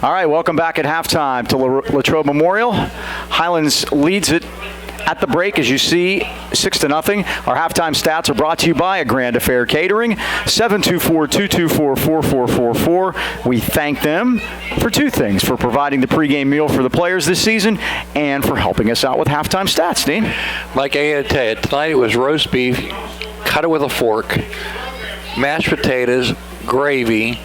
All right, welcome back at halftime to Latrobe Memorial. Highlands leads it at the break, as you see, 6-0. Our halftime stats are brought to you by a Grand Affair Catering, 724-224-4444. We thank them for two things: for providing the pregame meal for the players this season and for helping us out with halftime stats. Dean? Like I gotta tell you, tonight it was roast beef, cut it with a fork, mashed potatoes, gravy,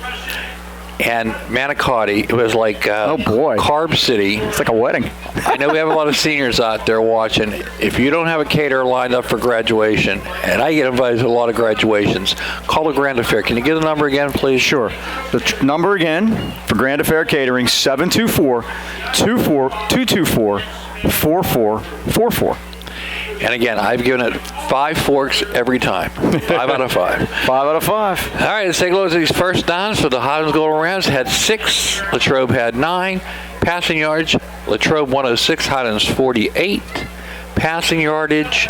and manicotti. It was like oh boy, Carb City. It's like a wedding. I know we have a lot of seniors out there watching. If you don't have a caterer lined up for graduation, and I get invited to a lot of graduations, call the Grand Affair. Can you give the number again, please? Sure. The number again for Grand Affair Catering, 724-224-4444. And again, I've given it 5 forks every time. 5 out of 5. 5 out of 5. All right, let's take a look at these first downs for the Highlands Golden Rams. Had 6, Latrobe had 9. Passing yards, Latrobe 106, Highlands 48. Passing yardage,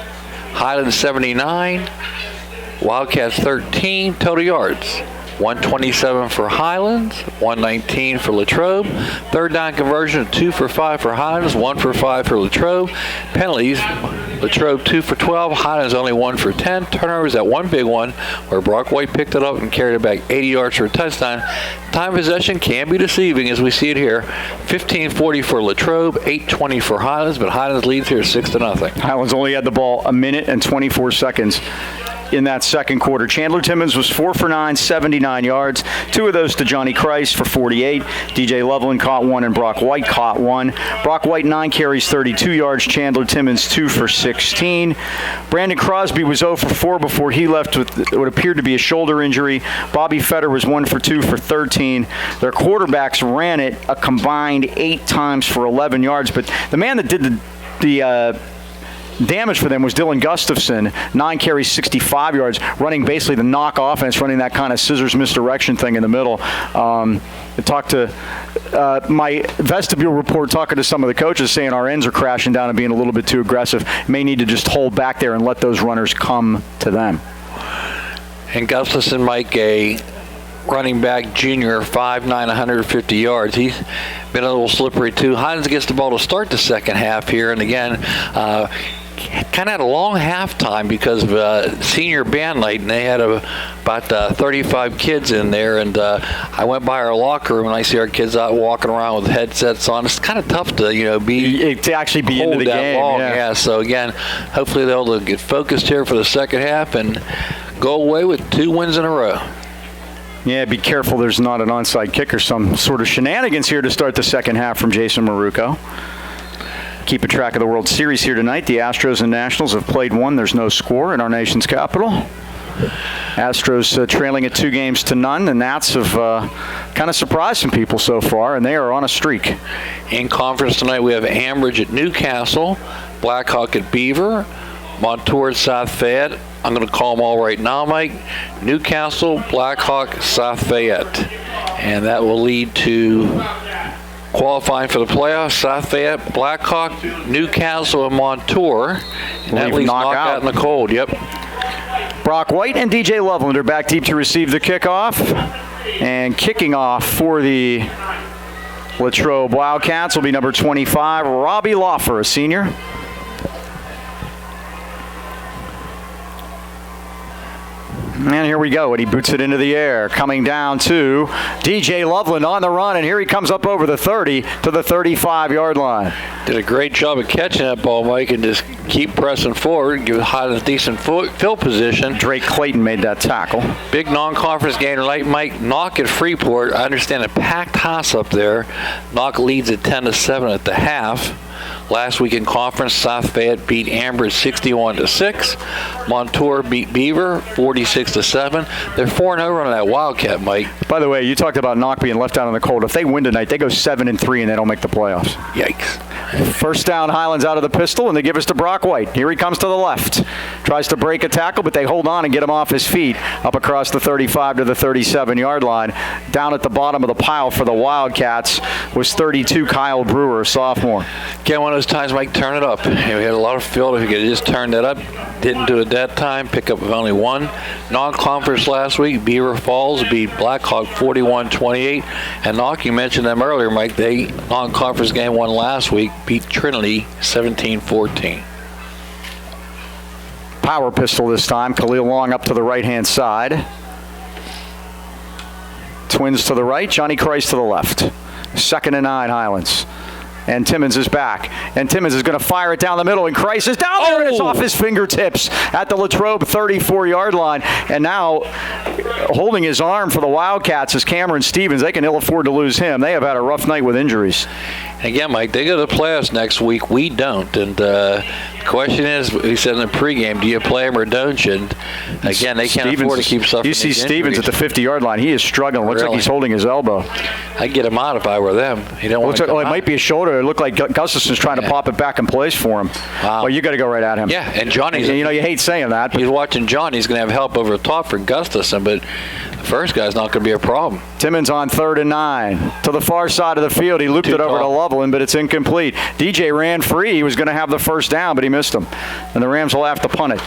Highlands 79. Wildcats 13. Total yards, 127 for Highlands, 119 for Latrobe. Third down conversion, 2 for 5 for Highlands, 1 for 5 for Latrobe. Penalties, Latrobe 2 for 12, Highlands only 1 for 10. Turnovers, that one big one where Brock White picked it up and carried it back 80 yards for a touchdown. Time possession can be deceiving as we see it here. 15:40 for Latrobe, 8:20 for Highlands, but Highlands leads here 6-0. Highlands only had the ball a minute and 24 seconds in that second quarter. Chandler Timmons was 4 for 9, 79 yards. 2 of those to Johnny Christ for 48. DJ Loveland caught 1 and Brock White caught 1. Brock White 9 carries, 32 yards. Chandler Timmons 2 for 16. Brandon Crosby was 0 for 4 before he left with what appeared to be a shoulder injury. Bobby Fetter was 1 for 2 for 13. Their quarterbacks ran it a combined 8 times for 11 yards, but the man that did the damage for them was Dylan Gustafson, 9 carries, 65 yards, running basically the knock offense, running that kind of scissors misdirection thing in the middle. I talked to my vestibule report, talking to some of the coaches, saying our ends are crashing down and being a little bit too aggressive. May need to just hold back there and let those runners come to them. And Gustafson, Mike, a running back junior, 5'9", 150 yards. He's been a little slippery too. Highlands gets the ball to start the second half here, and again, kind of had a long halftime because of senior band night, and they had about 35 kids in there. And I went by our locker room and I see our kids out walking around with headsets on. It's kind of tough to to actually be into the game. Long. Yeah. So again, hopefully they'll get focused here for the second half and go away with 2 wins in a row. Yeah, be careful there's not an onside kick or some sort of shenanigans here to start the second half from Jason Marucco. Keeping track of the World Series here tonight. The Astros and Nationals have played one. There's no score in our nation's capital. Astros trailing at 2-0. The Nats have kind of surprised some people so far, and they are on a streak. In conference tonight, we have Ambridge at Newcastle, Blackhawk at Beaver, Montour at South Fayette. I'm going to call them all right now, Mike. Newcastle, Blackhawk, South Fayette. And that will lead to qualifying for the playoffs: South Fayette, Blackhawk, Newcastle, and Montour. And that leaves knockout in the cold. Yep. Brock White and DJ Loveland are back deep to receive the kickoff. And kicking off for the Latrobe Wildcats will be number 25, Robbie Loffer, a senior. And here we go, and he boots it into the air. Coming down to DJ Loveland on the run, and here he comes up over the 30 to the 35-yard line. Did a great job of catching that ball, Mike, and just keep pressing forward, give Highlands decent field position. Drake Clayton made that tackle. Big non-conference game tonight, Mike. Knock at Freeport. I understand a packed house up there. Knock leads at 10-7 at the half. Last week in conference, South Fayette beat Ambridge 61-6. Montour beat Beaver 46-7. They're 4-0 running that Wildcat, Mike. By the way, you talked about Knock being left out in the cold. If they win tonight, they go 7-3 and they don't make the playoffs. Yikes. First down, Highlands out of the pistol, and they give us to Brock White. Here he comes to the left. Tries to break a tackle, but they hold on and get him off his feet up across the 35 to the 37-yard line. Down at the bottom of the pile for the Wildcats was 32 Kyle Brewer, a sophomore. Again, one of those times, Mike, turn it up. We had a lot of field. If you could just turn that up, didn't do it that time. Pick up of only one. Non-conference last week, Beaver Falls beat Blackhawk 41-28. And Knock, you mentioned them earlier, Mike. They non-conference game won last week, beat Trinity 17-14. Power pistol this time. Khalil Long up to the right-hand side. Twins to the right, Johnny Christ to the left. 2nd and 9, Highlands. And Timmons is back. And Timmons is going to fire it down the middle. And Christ is down there. And it's off his fingertips at the Latrobe 34-yard line. And now holding his arm for the Wildcats is Cameron Stevens. They can ill afford to lose him. They have had a rough night with injuries. Again, Mike, they go to the playoffs next week. We don't. And the question is, we said in the pregame, do you play him or don't you? And again, they can't afford to keep suffering. You see Stevens injuries. At the 50-yard line. He is struggling. Looks like he's holding his elbow. I'd get him out if I were them. He don't want to it might be a shoulder. It looked like Gustafson's trying to pop it back in place for him. Wow. Well, you got to go right at him. Yeah, and Johnny's... You hate saying that. But he's watching Johnny. He's going to have help over the top for Gustafson, but the first guy's not going to be a problem. Timmons on 3rd and 9. To the far side of the field. He looped it over to Loveland, but it's incomplete. DJ ran free. He was going to have the first down, but he missed him. And the Rams will have to punt it.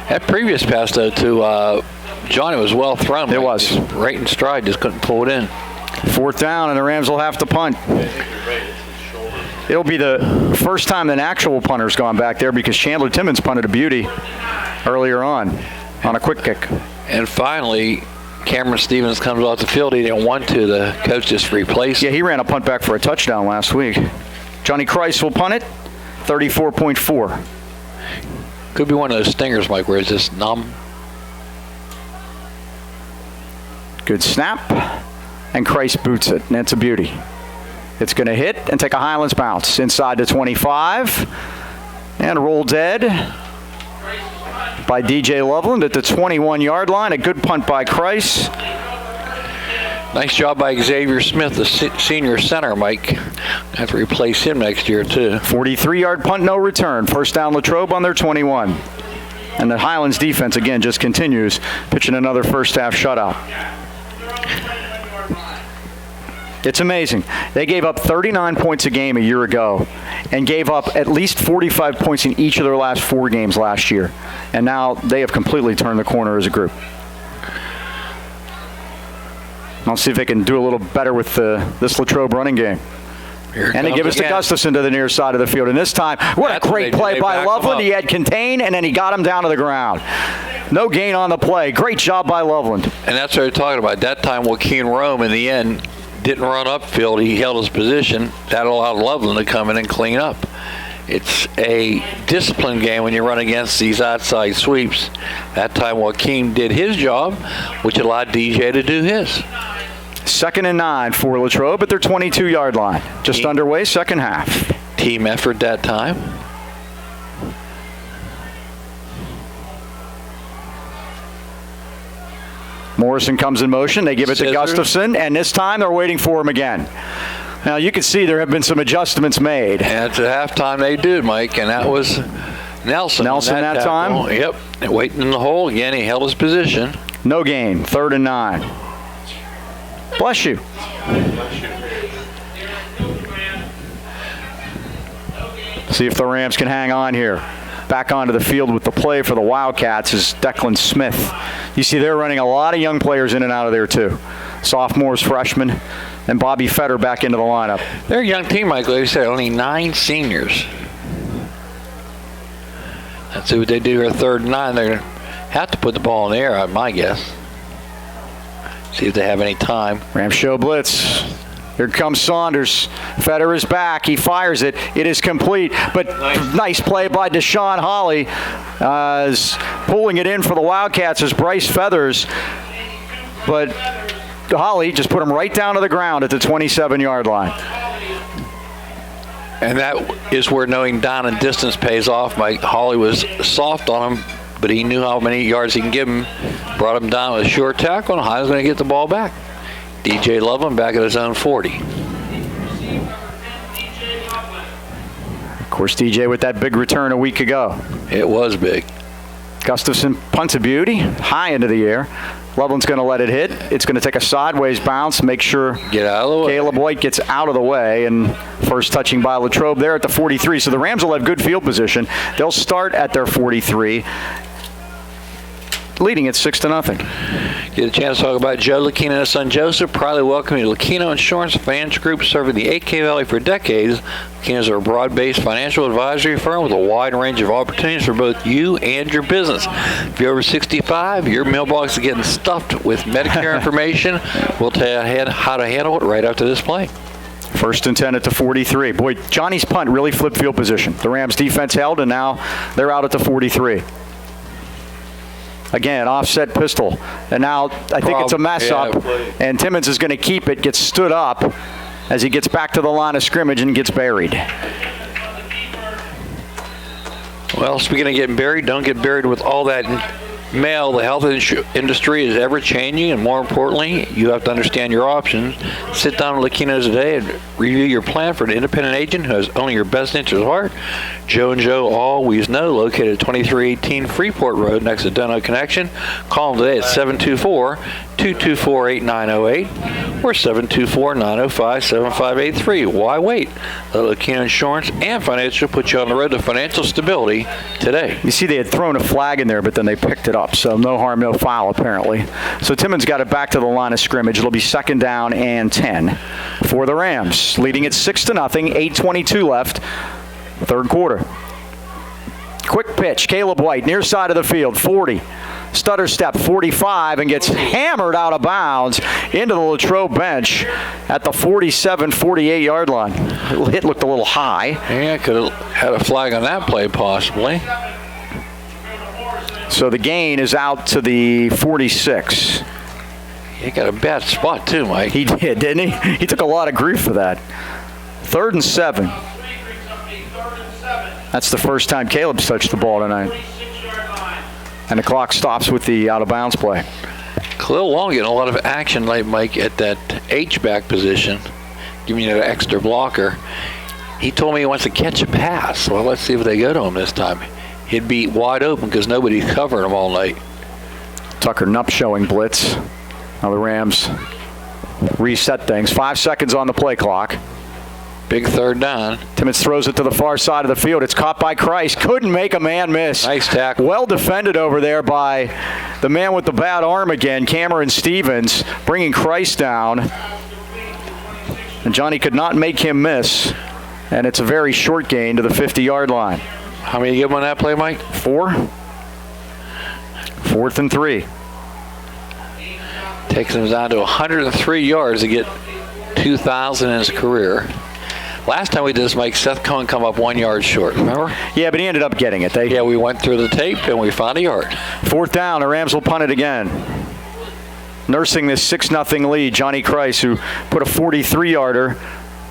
That previous pass, though, to Johnny was well thrown. It was. Right in stride, just couldn't pull it in. 4th down, and the Rams will have to punt. It'll be the first time an actual punter's gone back there because Chandler Timmons punted a beauty earlier on a quick kick. And finally, Cameron Stevens comes off the field. He didn't want to. The coach just replaced him. Yeah, he ran a punt back for a touchdown last week. Johnny Christ will punt it, 34.4. Could be one of those stingers, Mike, where it's just numb. Good snap, and Christ boots it, and that's a beauty. It's going to hit and take a Highlands bounce inside the 25, and roll dead by DJ Loveland at the 21-yard line. A good punt by Christ. Nice job by Xavier Smith, the senior center, Mike. Have to replace him next year, too. 43-yard punt, no return. First down Latrobe on their 21. And the Highlands defense, again, just continues, pitching another first-half shutout. It's amazing. They gave up 39 points a game a year ago and gave up at least 45 points in each of their last 4 games last year. And now they have completely turned the corner as a group. I'll see if they can do a little better with this Latrobe running game. And they give us to Gustafson to the near side of the field. And this time, what a great play by Loveland. He had contained, and then he got him down to the ground. No gain on the play. Great job by Loveland. And that's what they're talking about. That time, Joaquin Rome, in the end, didn't run upfield. He held his position. That allowed Loveland to come in and clean up. It's a discipline game when you run against these outside sweeps. That time, Joaquin did his job, which allowed DJ to do his. 2nd and 9 for Latrobe at their 22-yard line. Just underway, second half. Team effort that time. Morrison comes in motion. They give it to Gustafson, and this time they're waiting for him again. Now, you can see there have been some adjustments made. And at halftime they did, Mike, and that was Nelson. Nelson that time? Yep. And waiting in the hole again. He held his position. No gain. 3rd and 9. Bless you. See if the Rams can hang on here. Back onto the field with the play for the Wildcats is Declan Smith. You see they're running a lot of young players in and out of there too. Sophomores, freshmen, and Bobby Fetter back into the lineup. They're a young team, Mike. Like you said, only 9 seniors. Let's see what they do here. 3rd and 9. They're going to have to put the ball in the air, my guess. See if they have any time. Rams show blitz. Here comes Saunders. Fetter is back. He fires it. It is complete. But nice play by Deshaun Hawley. Is pulling it in for the Wildcats is Bryce Feathers. But Hawley just put him right down to the ground at the 27-yard line. And that is where knowing down and distance pays off. Mike Hawley was soft on him, but he knew how many yards he can give him. Brought him down with a short tackle, and Hawley's going to get the ball back. DJ Loveland back at his own 40. course, DJ with that big return a week ago. It was big. Gustafson punts a beauty, high into the air. Loveland's going to let it hit. It's going to take a sideways bounce, make sure Get out of the way. Caleb White gets out of the way, and first touching by Latrobe there at the 43. So the Rams will have good field position. They'll start at their 43, leading at 6-0. Get a chance to talk about Joe Lucchino and his son Joseph. Proudly welcome you to Lucchino Insurance Finance Group, serving the 8K Valley for decades. Lucchino's are a broad-based financial advisory firm with a wide range of opportunities for both you and your business. If you're over 65, your mailbox is getting stuffed with Medicare information. We'll tell you how to handle it right after this play. 1st and 10 at the 43. Boy, Johnny's punt really flipped field position. The Rams defense held, and now they're out at the 43. Again, offset pistol. And now I think it's a mess up. And Timmons is going to keep it, gets stood up as he gets back to the line of scrimmage and gets buried. Well, speaking of getting buried, don't get buried with all that mail. The health industry is ever changing, and more importantly, you have to understand your options. Sit down with Lucchino's today and review your plan for an independent agent who has only your best interest at heart. Joe and Joe Always Know, located at 2318 Freeport Road next to Dono Connection. Call them today at 724-224-8908 or 724-905-7583. Why wait? Let Lucchino Insurance and Financial put you on the road to financial stability today. You see they had thrown a flag in there, but then they picked it up, so no harm, no foul apparently. So Timmons got it back to the line of scrimmage. It'll be 2nd down and 10 for the Rams, leading at 6-0, 8:22 left, 3rd quarter. Quick pitch, Caleb White, near side of the field, 40. Stutter step, 45, and gets hammered out of bounds into the Latrobe bench at the 47, 48-yard line. The hit looked a little high. Yeah, could have had a flag on that play possibly. So the gain is out to the 46. He got a bad spot too, Mike. He did, didn't he? He took a lot of grief for that. 3rd and 7. That's the first time Caleb's touched the ball tonight. And the clock stops with the out-of-bounds play. Khalil Long getting a lot of action late, Mike, at that H-back position, giving you an extra blocker. He told me he wants to catch a pass. Well, let's see if they go to him this time. He'd be wide open because nobody's covering him all night. Tucker Nupp showing blitz. Now the Rams reset things. 5 seconds on the play clock. Big 3rd down. Timmons throws it to the far side of the field. It's caught by Christ. Couldn't make a man miss. Nice tackle. Well defended over there by the man with the bad arm again, Cameron Stevens, bringing Christ down. And Johnny could not make him miss. And it's a very short gain to the 50-yard line. How many you give him on that play, Mike? 4. 4th and 3. Takes him down to 103 yards to get 2,000 in his career. Last time we did this, Mike, Seth Cohen come up 1 yard short, remember? Yeah, but he ended up getting it. Yeah, we went through the tape and we found a yard. 4th down, the Rams will punt it again. Nursing this 6-0 lead, Johnny Christ, who put a 43-yarder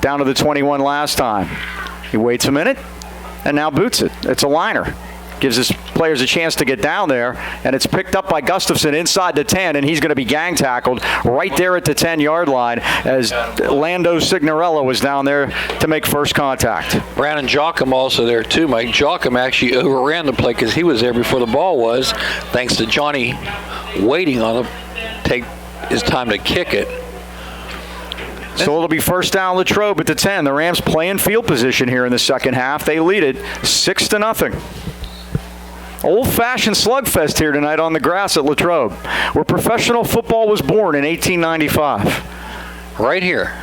down to the 21 last time. He waits a minute and now boots it. It's a liner. Gives his players a chance to get down there, and it's picked up by Gustafson inside the 10, and he's going to be gang tackled right there at the 10-yard line as Lando Signorella was down there to make first contact. Brandon Jochum also there too, Mike. Jochum actually overran the play because he was there before the ball was, thanks to Johnny waiting on him take his time to kick it. So it'll be 1st down Latrobe at the 10. The Rams playing field position here in the second half. They lead it 6-0. Old-fashioned slugfest here tonight on the grass at Latrobe, where professional football was born in 1895. Right here,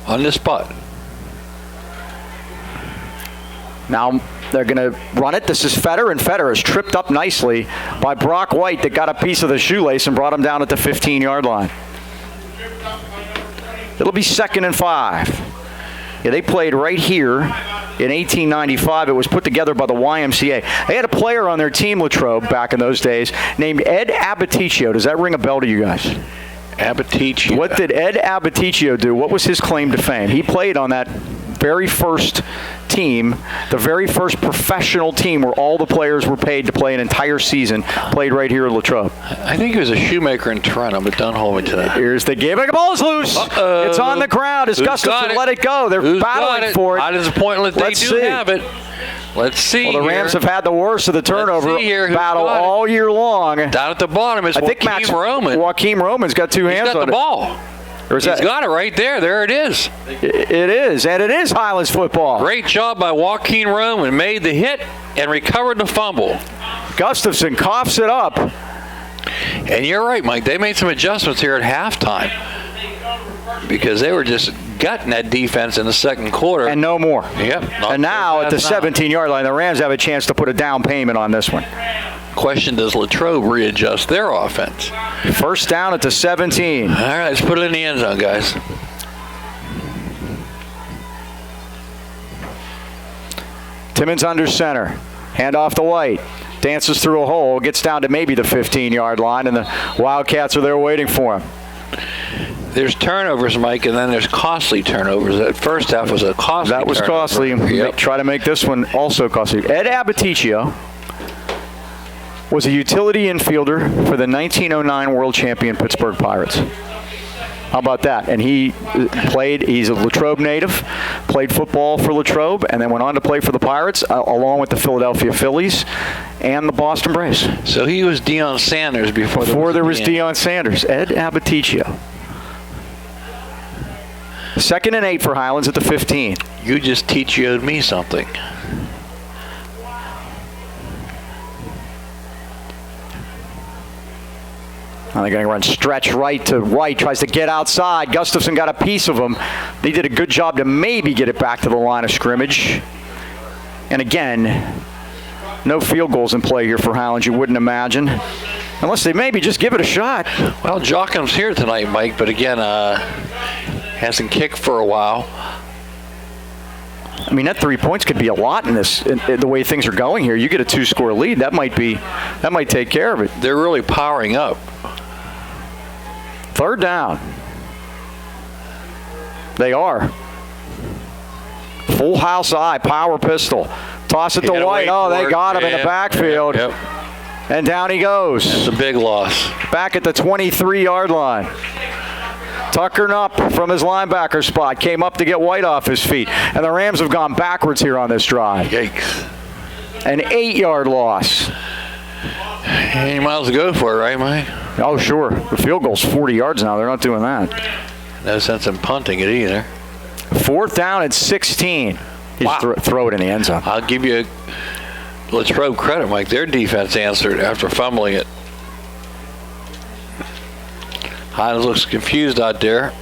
on this spot. Now they're going to run it. This is Fetter, and Fetter is tripped up nicely by Brock White that got a piece of the shoelace and brought him down at the 15-yard line. It'll be 2nd and 5. Yeah, they played right here in 1895. It was put together by the YMCA. They had a player on their team, Latrobe, back in those days, named Ed Abbaticcio. Does that ring a bell to you guys? Abbaticcio. What did Ed Abbaticcio do? What was his claim to fame? He played on that very first team, the very first professional team where all the players were paid to play an entire season, played right here at Latrobe. I think he was a shoemaker in Toronto, but don't hold me to that. Here's the game. The ball is loose. Uh-oh. It's on the ground. It's Gustafson. Let it go. They're battling for it. How disappointing that they do have it. Let's see. Well, the Rams have had the worst of the turnover battle all year long. Down at the bottom is Joaquin Roman. Joaquin Roman's got two hands on it. He's got the ball. He's got it right there. There it is. It is, and it is Highlands football. Great job by Joaquin Roman. Made the hit and recovered the fumble. Gustafson coughs it up. And you're right, Mike. They made some adjustments here at halftime because they were just gutting that defense in the second quarter. And no more. Yep. And now at the 17-yard line, the Rams have a chance to put a down payment on this one. Question, does Latrobe readjust their offense? First down at the 17. All right, let's put it in the end zone, guys. Timmons under center. Hand off to White. Dances through a hole. Gets down to maybe the 15-yard line, and the Wildcats are there waiting for him. There's turnovers, Mike, and then there's costly turnovers. That first half was a costly That was turnover. costly. Yep. Try to make this one also costly. Ed Abbaticcio was a utility infielder for the 1909 world champion Pittsburgh Pirates. How about that? And he's a Latrobe native, played football for Latrobe, and then went on to play for the Pirates, along with the Philadelphia Phillies and the Boston Braves. So he was Deion Sanders before there was Deion Sanders. Ed Abbaticcio. 2nd and 8 for Highlands at the 15. You just teachioed me something. They're going to run stretch right to White. Tries to get outside. Gustafson got a piece of him. They did a good job to maybe get it back to the line of scrimmage. And again, no field goals in play here for Highlands, you wouldn't imagine. Unless they maybe just give it a shot. Well, Jockham's here tonight, Mike, but again, hasn't kicked for a while. I mean, that 3 points could be a lot in this. In the way things are going here, you get a 2-score lead. That might take care of it. They're really powering up. 3rd down. They are. Full house eye, power pistol. Toss it to White. Oh, they got him in the backfield. Yep. And down he goes. It's a big loss. Back at the 23-yard line. Tuckering up from his linebacker spot. Came up to get White off his feet. And the Rams have gone backwards here on this drive. Yikes. An 8-yard loss. Any miles to go for it, right, Mike? Oh, sure. The field goal's 40 yards now. They're not doing that. No sense in punting it either. 4th down at 16. Just throw it in the end zone. I'll give you Latrobe credit, Mike. Their defense answered after fumbling it. Highlands looks confused out there.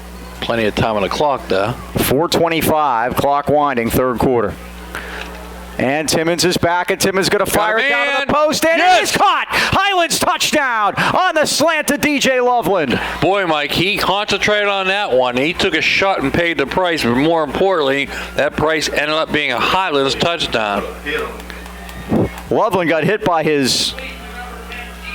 Plenty of time on the clock, though. 4:25, clock winding, 3rd quarter. And Timmons is back, and Timmons going to fire it down to the post, and it is caught! Highlands touchdown on the slant to DJ Loveland. Boy, Mike, he concentrated on that one. He took a shot and paid the price, but more importantly, that price ended up being a Highlands touchdown. Loveland got hit by his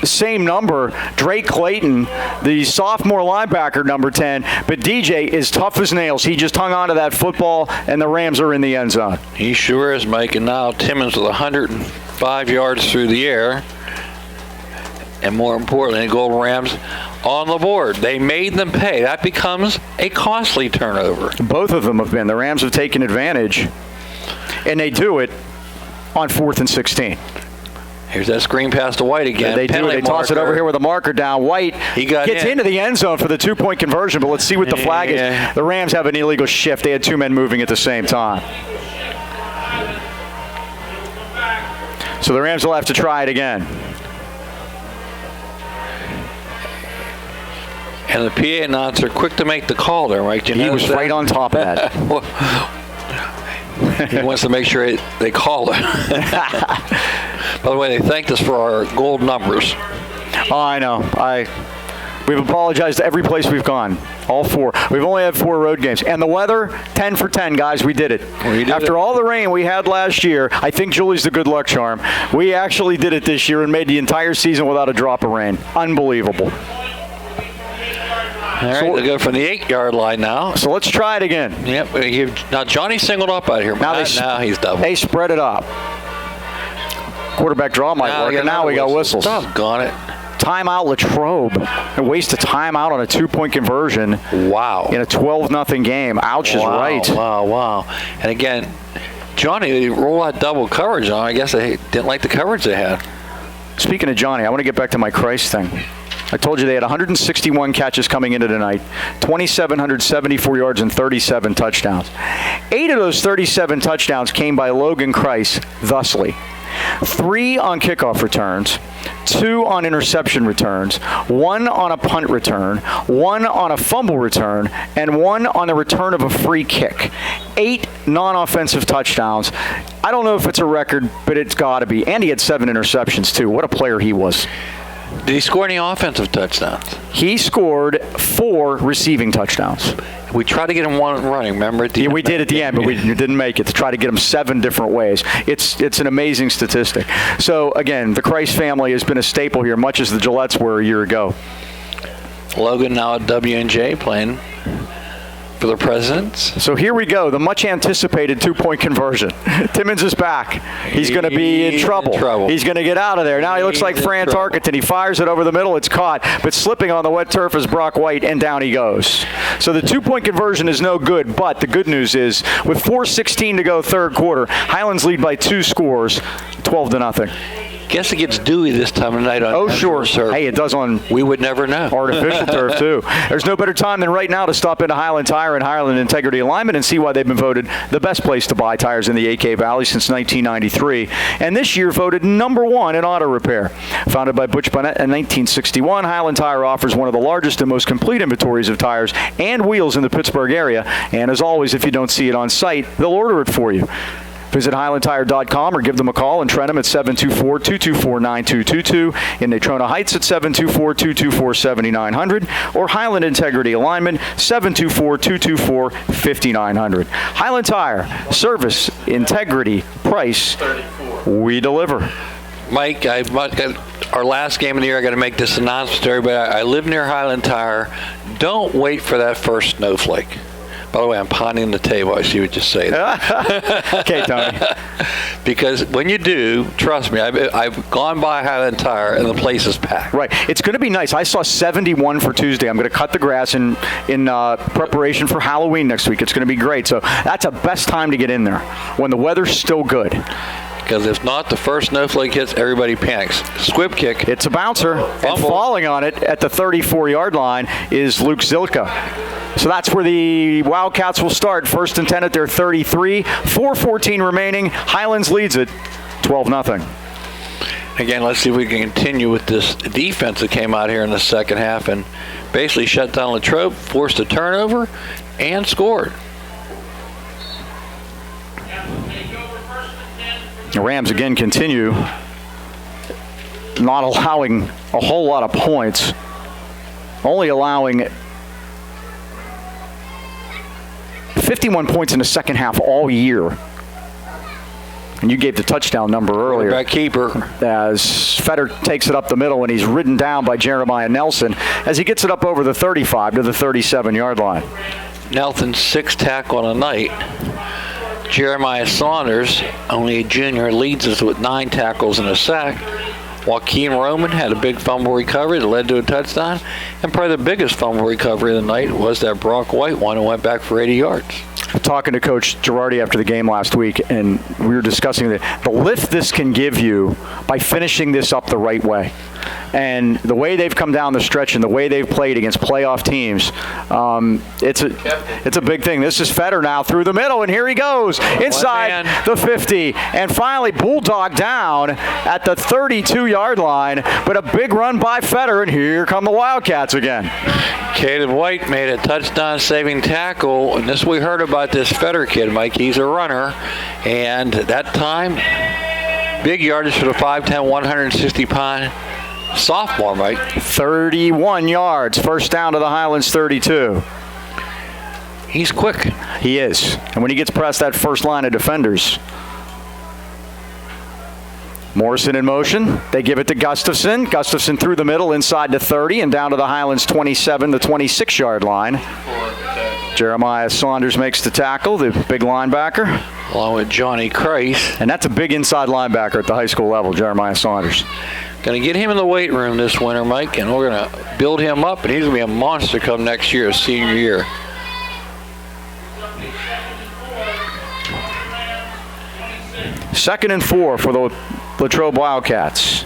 same number, Drake Clayton, the sophomore linebacker, number 10. But DJ is tough as nails. He just hung on to that football, and the Rams are in the end zone. He sure is, Mike. And now Timmons with 105 yards through the air. And more importantly, the Golden Rams on the board. They made them pay. That becomes a costly turnover. Both of them have been. The Rams have taken advantage, and they do it on 4th and 16. Here's that screen pass to White again. They do. They toss it over here with a marker down. White gets into the end zone for the 2-point conversion, but let's see what the flag is. The Rams have an illegal shift. They had 2 men moving at the same time. So the Rams will have to try it again. And the PA announcer quick to make the call there, right? He was right on top of that. He wants to make sure they call it. By the way, they thanked us for our gold numbers. Oh, I know. We've apologized to every place we've gone. All 4. We've only had 4 road games. And the weather, 10 for 10, guys. We did it. After all the rain we had last year, I think Julie's the good luck charm. We actually did it this year and made the entire season without a drop of rain. Unbelievable. All right, they'll go from the 8-yard line now. So let's try it again. Yep. Now Johnny singled up out here. Now he's double. They spread it up. Quarterback draw might work, and now we got whistles. Doggone it. Timeout Latrobe. A waste of timeout on a 2-point conversion. Wow. In a 12-0 game. Ouch is right. Wow. And again, Johnny rolled out double coverage on. I guess they didn't like the coverage they had. Speaking of Johnny, I want to get back to my Christ thing. I told you they had 161 catches coming into tonight, 2,774 yards and 37 touchdowns. 8 of those 37 touchdowns came by Logan Christ thusly. 3 on kickoff returns, 2 on interception returns, 1 on a punt return, 1 on a fumble return, and 1 on the return of a free kick. 8 non-offensive touchdowns. I don't know if it's a record, but it's got to be. And he had 7 interceptions, too. What a player he was. Did he score any offensive touchdowns? He scored 4 receiving touchdowns. We tried to get him one running, remember? At the end? We did at the end, but we didn't make it to try to get him 7 different ways. It's an amazing statistic. So, again, the Christ family has been a staple here, much as the Gillettes were a year ago. Logan now at W&J playing for the Presidents. So here we go, the much-anticipated 2-point conversion. Timmons is back. He's going to be in trouble. He's going to get out of there. Now he looks like Fran Tarkenton. He fires it over the middle. It's caught, but slipping on the wet turf is Brock White, and down he goes. So the 2-point conversion is no good, but the good news is with 4:16 to go third quarter, Highlands lead by 2 scores, 12-0. Guess it gets dewy this time of night on sure. Turf. Hey, it does on we would never know. Artificial turf, too. There's no better time than right now to stop into Highland Tire and Highland Integrity Alignment and see why they've been voted the best place to buy tires in the AK Valley since 1993. And this year voted #1 in auto repair. Founded by Butch Bonnet in 1961, Highland Tire offers one of the largest and most complete inventories of tires and wheels in the Pittsburgh area. And as always, if you don't see it on site, they'll order it for you. Visit HighlandTire.com or give them a call in Trenton at 724-224-9222, in Natrona Heights at 724-224-7900, or Highland Integrity Alignment, 724-224-5900. Highland Tire, service, integrity, price, we deliver. Mike, our last game of the year, I got to make this announcement to everybody. I live near Highland Tire. Don't wait for that first snowflake. By the way, I'm pounding the table. I see what you say there. Okay, Tony. Because when you do, trust me, I've gone by Highland Tire and the place is packed. Right. It's going to be nice. I saw 71 for Tuesday. I'm going to cut the grass in preparation for Halloween next week. It's going to be great. So that's the best time to get in there, when the weather's still good. Because if not, the first snowflake hits, everybody panics. Squib kick. It's a bouncer. Fumble. And falling on it at the 34-yard line is Luke Zilka. So that's where the Wildcats will start. 1st and 10 at their 33. 4:14 remaining. Highlands leads it 12-0. Again, let's see if we can continue with this defense that came out here in the second half and basically shut down Latrobe, forced a turnover, and scored. The Rams again continue not allowing a whole lot of points, only allowing 51 points in the second half all year. And you gave the touchdown number earlier. Back keeper. As Fetter takes it up the middle, and he's ridden down by Jeremiah Nelson as he gets it up over the 35 to the 37-yard line. Nelson's 6th tackle on the night. Jeremiah Saunders, only a junior, leads us with 9 tackles and a sack. Joaquin Roman had a big fumble recovery that led to a touchdown. And probably the biggest fumble recovery of the night was that Brock White one who went back for 80 yards. Talking to Coach Girardi after the game last week, and we were discussing the lift this can give you by finishing this up the right way. And the way they've come down the stretch and the way they've played against playoff teams, it's a big thing. This is Fetter now through the middle, and here he goes inside the 50. And finally, bulldog down at the 32-yard line, but a big run by Fetter, and here come the Wildcats again. Caden White made a touchdown-saving tackle, and this we heard about this Fetter kid, Mike. He's a runner, and that time, big yardage for the 5'10", 160-pound sophomore, Mike. 31 yards, first down to the Highlands 32. He's quick. He is. And when he gets past that first line of defenders, Morrison in motion. They give it to Gustafson. Gustafson through the middle, inside to 30, and down to the Highlands 27 to 26-yard line. Jeremiah Saunders makes the tackle, the big linebacker. Along with Johnny Kreis. And that's a big inside linebacker at the high school level, Jeremiah Saunders. Going to get him in the weight room this winter, Mike, and we're going to build him up, and he's going to be a monster come next year, his senior year. Second and 4 for the Latrobe Wildcats.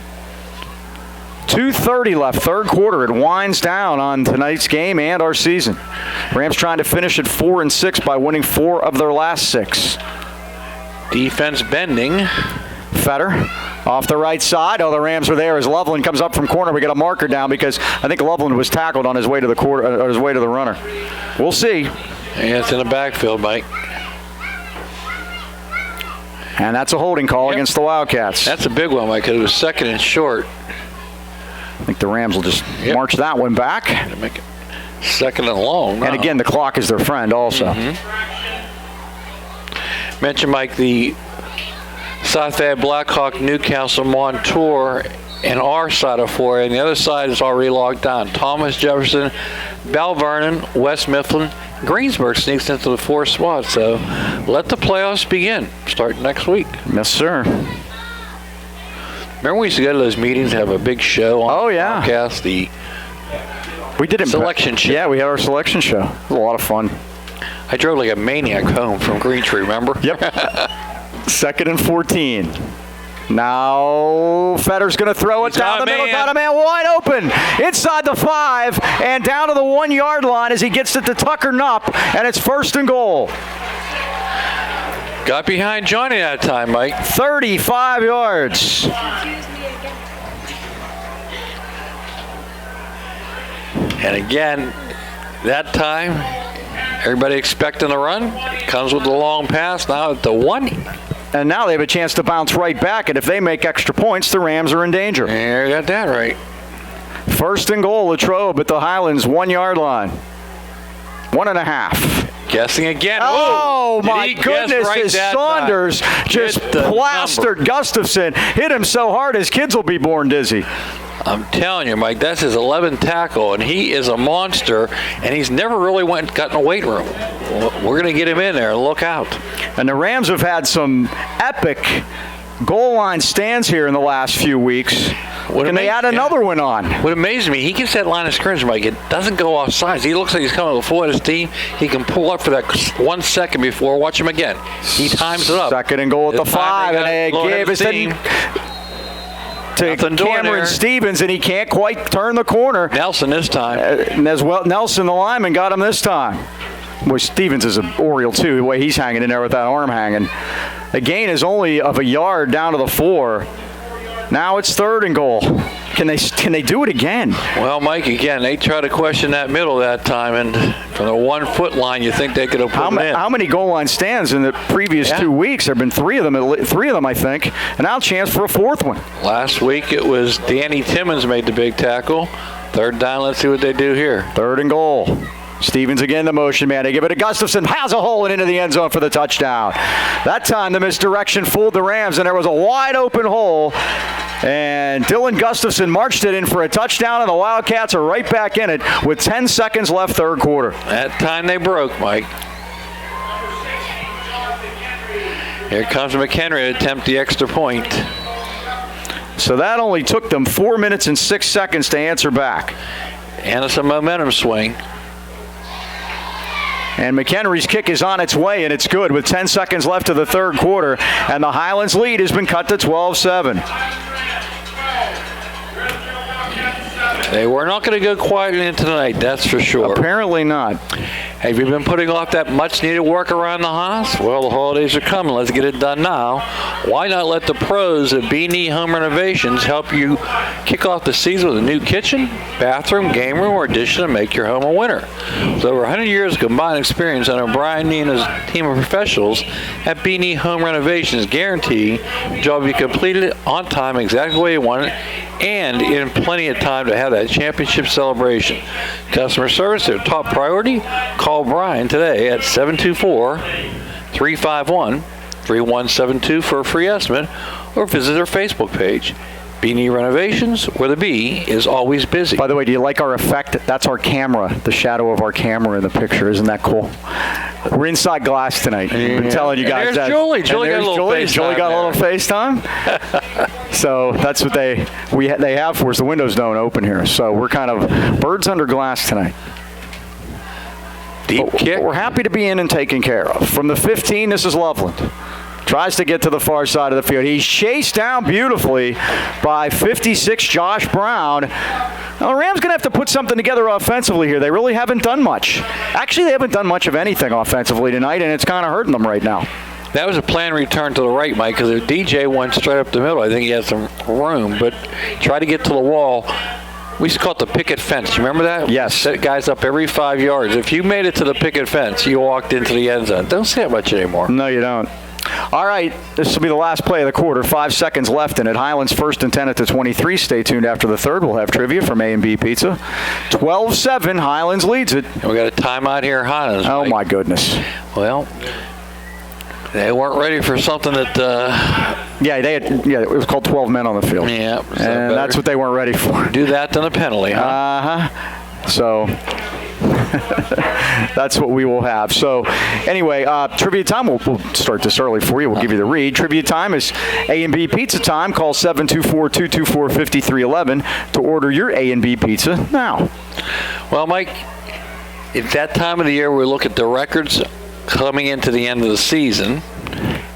2:30 left, third quarter. It winds down on tonight's game and our season. Rams trying to finish at 4-6 by winning 4 of their last 6. Defense bending. Fetter off the right side. Oh, the Rams are there as Loveland comes up from corner. We get a marker down because I think Loveland was tackled on his way to the his way to the runner. We'll see. Yeah, it's in the backfield, Mike. And that's a holding call against the Wildcats. That's a big one, Mike, because it was second and short. I think the Rams will just march that one back. Make it second and long. And again, the clock is their friend also. Mention, Mike, the South Ave Blackhawk Newcastle Montour and our side of 4, and the other side is already locked down. Thomas Jefferson, Bell Vernon, West Mifflin, Greensburg sneaks into the 4th spot. So let the playoffs begin. Start next week. Yes, sir. Remember we used to go to those meetings, have a big show on podcast, we did it selection show. Yeah, we had our selection show. It was a lot of fun. I drove like a maniac home from Greentree, remember? Yep. Second and 14. Now Fetter's going to throw it down the middle. Got a man wide open inside the 5 and down to the 1-yard line as he gets it to Tucker Nupp, and it's first and goal. Got behind Johnny that time, Mike. 35 yards. And again, that time, everybody expecting the run. Comes with the long pass now at the 1. And now they have a chance to bounce right back, and if they make extra points, the Rams are in danger. Yeah, you got that right. First and goal, Latrobe at the Highlands 1-yard line. 1.5. Guessing again. Oh, my goodness, right, as Saunders just plastered Gustafson. Hit him so hard his kids will be born dizzy. I'm telling you, Mike, that's his 11th tackle, and he is a monster, and he's never really gotten a weight room. We're going to get him in there. Look out. And the Rams have had some epic goal line stands here in the last few weeks. Can they add another one on? What amazes me, he gets that line of scrimmage, Mike. It doesn't go off sides. He looks like he's coming with full of his team. He can pull up for that 1 second before. Watch him again. He times it up. Second and goal at the 5, and they gave us to Cameron Stevens, and he can't quite turn the corner. Nelson this time. And as well, Nelson, the lineman, got him this time. Well, Stevens is an Oriole, too, the way he's hanging in there with that arm hanging. The gain is only of a yard down to the 4. Now it's third and goal. Can they do it again? Well, Mike, again, they try to question that middle that time, and from the 1 foot line, you think they could have put it in. How many goal line stands in the previous 2 weeks? There have been 3 of them, I think, and now a chance for a 4th one. Last week it was Danny Timmons made the big tackle. Third down, let's see what they do here. Third and goal. Stevens again, the motion man. They give it to Gustafson. Has a hole and into the end zone for the touchdown. That time the misdirection fooled the Rams, and there was a wide open hole. And Dylan Gustafson marched it in for a touchdown, and the Wildcats are right back in it with 10 seconds left, third quarter. That time they broke, Mike. Here comes McHenry to attempt the extra point. So that only took them 4 minutes and 6 seconds to answer back. And it's a momentum swing. And McHenry's kick is on its way, and it's good with 10 seconds left of the third quarter. And the Highlands lead has been cut to 12-7. They were not going to go quietly into tonight, that's for sure. Apparently not. Have you been putting off that much-needed work around the house? Well, the holidays are coming. Let's get it done now. Why not let the pros at B&E Home Renovations help you kick off the season with a new kitchen, bathroom, game room, or addition and make your home a winner? With over 100 years of combined experience under Brian Nee and his team of professionals at B&E Home Renovations guarantee the job will be completed on time exactly the way you want it and in plenty of time to have that championship celebration. Customer service, their top priority. Call Brian today at 724-351-3172 for a free estimate, or visit our Facebook page. B&E Renovations, where the B is always busy. By the way, do you like our effect? That's our camera, the shadow of our camera in the picture. Isn't that cool? We're inside glass tonight. I've been telling you guys that. Julie. Julie got a little FaceTime. Julie got a little FaceTime. So that's what they have for us. The windows don't open here, so we're kind of birds under glass tonight. Deep kick. We're happy to be in and taken care of. From the 15, this is Loveland. Tries to get to the far side of the field. He's chased down beautifully by 56 Josh Brown. Now, the Rams going to have to put something together offensively here. They really haven't done much. Actually, they haven't done much of anything offensively tonight, and it's kind of hurting them right now. That was a planned return to the right, Mike, because if DJ went straight up the middle, I think he had some room, but try to get to the wall. We used to call it the picket fence. You remember that? Yes. Set guys up every 5 yards. If you made it to the picket fence, you walked into the end zone. Don't see that much anymore. No, you don't. All right, this will be the last play of the quarter. 5 seconds left in it. Highlands 1st and 10 at the 23. Stay tuned after the third. We'll have trivia from A&B Pizza. 12-7, Highlands leads it. And we got a timeout here, Highlands. Oh, Mike. my goodness. Well, they weren't ready for something that... it was called 12 men on the field. Yeah. So and that's what they weren't ready for. Do that than a penalty, huh? Uh-huh. So... that's what we will have. So, anyway, trivia time. We'll start this early for you. We'll give you the read. Trivia time is A&B Pizza time. Call 724-224-5311 to order your A&B Pizza now. Well, Mike, at that time of the year, we look at the records coming into the end of the season.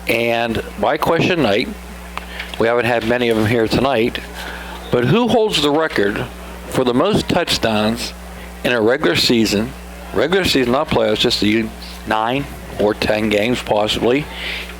And my question tonight, we haven't had many of them here tonight, but who holds the record for the most touchdowns in a regular season, not playoffs, just 9 or 10 games possibly,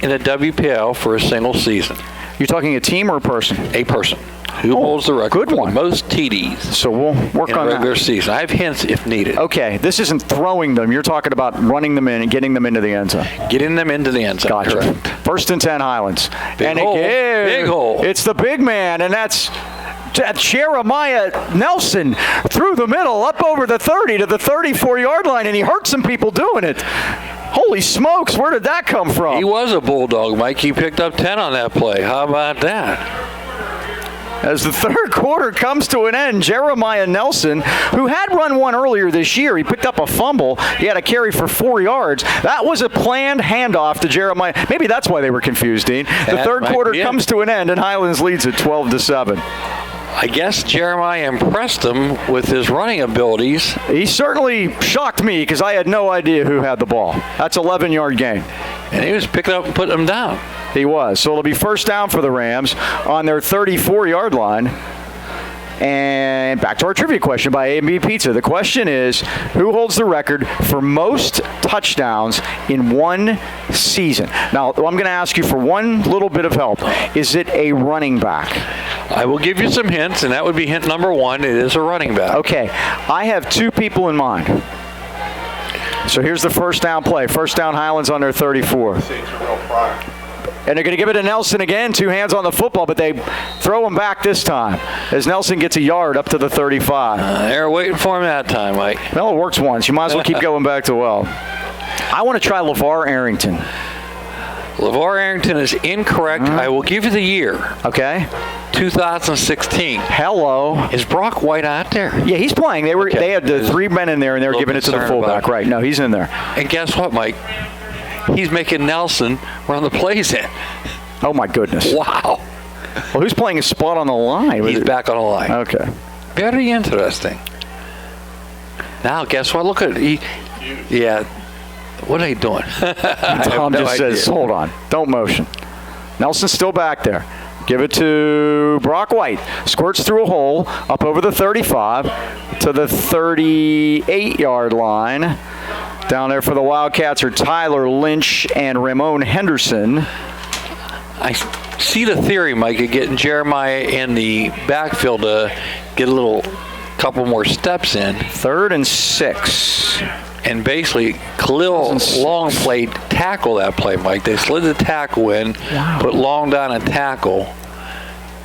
in the WPL for a single season? You're talking a team or a person? A person. Who holds the record good for one. the most TDs So we'll work in on a regular that. season? I have hints if needed. Okay, this isn't throwing them. You're talking about running them in and getting them into the end zone. Getting them into the end zone. Gotcha. Correct. 1st and 10 Highlands. Big hole. Big hole. It's the big man, and that's Jeremiah Nelson through the middle, up over the 30 to the 34-yard line, and he hurt some people doing it. Holy smokes, where did that come from? He was a bulldog, Mike. He picked up 10 on that play. How about that? As the third quarter comes to an end, Jeremiah Nelson, who had run one earlier this year, he picked up a fumble. He had a carry for 4 yards. That was a planned handoff to Jeremiah. Maybe that's why they were confused, Dean. The third quarter comes to an end, and Highlands leads at 12-7. I guess Jeremiah impressed him with his running abilities. He certainly shocked me because I had no idea who had the ball. That's 11-yard gain. And he was picking up and putting them down. He was. So it'll be first down for the Rams on their 34-yard line. And back to our trivia question by A&B Pizza. The question is, who holds the record for most touchdowns in one season? Now, I'm going to ask you for one little bit of help. Is it a running back? I will give you some hints, and that would be hint number 1. It is a running back. Okay. I have 2 people in mind. So here's the first down play. First down, Highlands on their 34. And they're going to give it to Nelson again. 2 hands on the football, but they throw him back this time as Nelson gets a yard up to the 35. They were waiting for him that time, Mike. Well, it works once. You might as well keep going back to well. I want to try LeVar Arrington. LeVar Arrington is incorrect. I will give you the year. Okay. 2016. Hello. Is Brock White out there? Yeah, he's playing. They had the 3 men in there, and they were giving it to the fullback. Right. No, he's in there. And guess what, Mike? He's making Nelson run the plays in. Oh, my goodness. Wow. Well, who's playing a spot on the line? He's back on the line. Okay. Very interesting. Now, guess what? Look at it. Yeah. What are they doing? Tom just says, hold on. Don't motion. Nelson's still back there. Give it to Brock White. Squirts through a hole up over the 35 to the 38-yard line. Down there for the Wildcats are Tyler Lynch and Ramon Henderson. I see the theory, Mike, of getting Jeremiah in the backfield to get a couple more steps in. 3rd and 6. And basically, Khalil Long played tackle that play, Mike. They slid the tackle in, put Long down and tackle.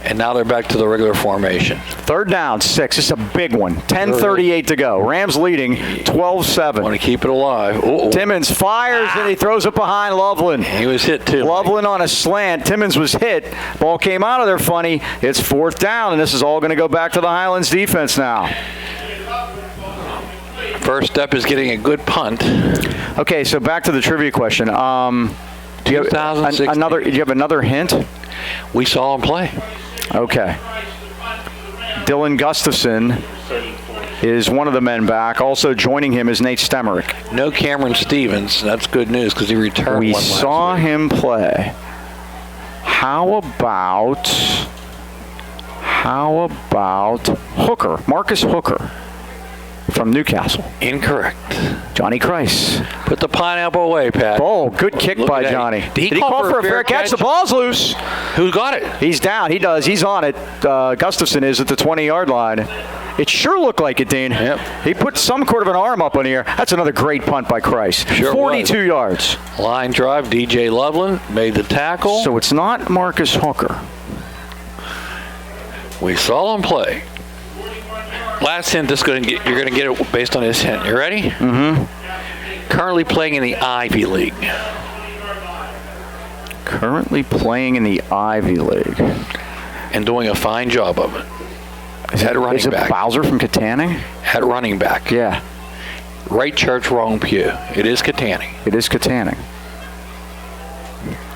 And now they're back to the regular formation. Third down, 6. This is a big one. 10:38 to go. Rams leading 12-7. Want to keep it alive. Uh-oh. Timmons fires and he throws it behind Loveland. He was hit too. Loveland on a slant. Timmons was hit. Ball came out of there funny. It's 4th down, and this is all going to go back to the Highlands defense now. First step is getting a good punt. Okay, so back to the trivia question. Do you have 2016. another hint? We saw him play. Okay. Dylan Gustafson is one of the men back. Also joining him is Nate Stemerick. No Cameron Stevens. That's good news because he returned We one last saw week. him play. How about Hooker, Marcus Hooker from Newcastle? Incorrect. Johnny Christ. Put the pineapple away, Pat. Oh, good kick Look by at that. Johnny. Did he call for a fair catch? The ball's loose. Who got it? He's down. He does. He's on it. Gustafson is at the 20-yard line. It sure looked like it, Dean. Yep. He put some sort of an arm up in the air. That's another great punt by Christ. Sure 42 was. yards. Line drive. DJ Loveland made the tackle. So it's not Marcus Hooker. We saw him play. Last hint. You're going to get it based on this hint. You ready? Mm-hmm. Currently playing in the Ivy League. Currently playing in the Ivy League. And doing a fine job of it. Is it Bowser from Katanning? At running back. Yeah. Right church, wrong pew. It is Katanning. It is Katanning.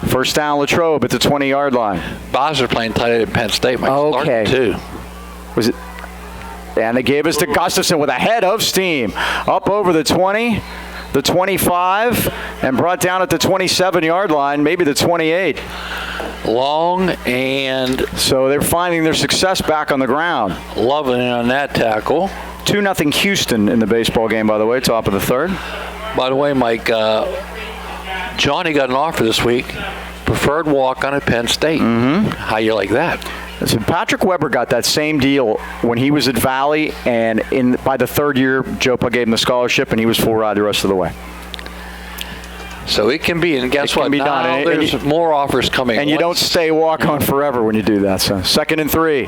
First down, Latrobe at the 20-yard line. Bowser playing tight end at Penn State. Okay. Too. Was it? And they gave us to Gustafson with a head of steam. Up over the 20, the 25, and brought down at the 27-yard line, maybe the 28. Long and... So they're finding their success back on the ground. Loving it on that tackle. 2-0 Houston in the baseball game, by the way, top of the third. By the way, Mike, Johnny got an offer this week. Preferred walk-on at Penn State. Mm-hmm. How you like that? Listen, Patrick Weber got that same deal when he was at Valley, and by the third year, Jopa gave him the scholarship, and he was full ride the rest of the way. So it can be, and guess what? Be done. Now there's more offers coming. And you don't stay walk-on forever when you do that. So 2nd and 3.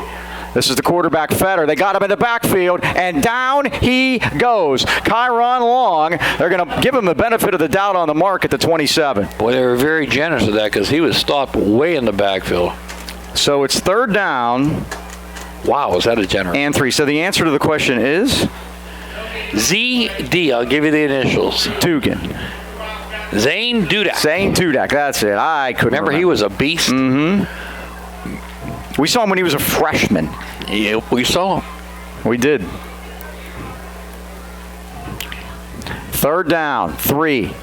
This is the quarterback, Fetter. They got him in the backfield, and down he goes. Kyron Long, they're going to give him the benefit of the doubt on the mark at the 27. Boy, they were very generous with that because he was stopped way in the backfield. So it's 3rd down. Wow, is that a generous? And 3. So the answer to the question is? ZD. I'll give you the initials. Dugan. Zane Dudak. Zane Dudak, that's it. I couldn't remember. He was a beast. Mm-hmm. We saw him when he was a freshman. Yeah, we saw him. We did. 3rd down, 3.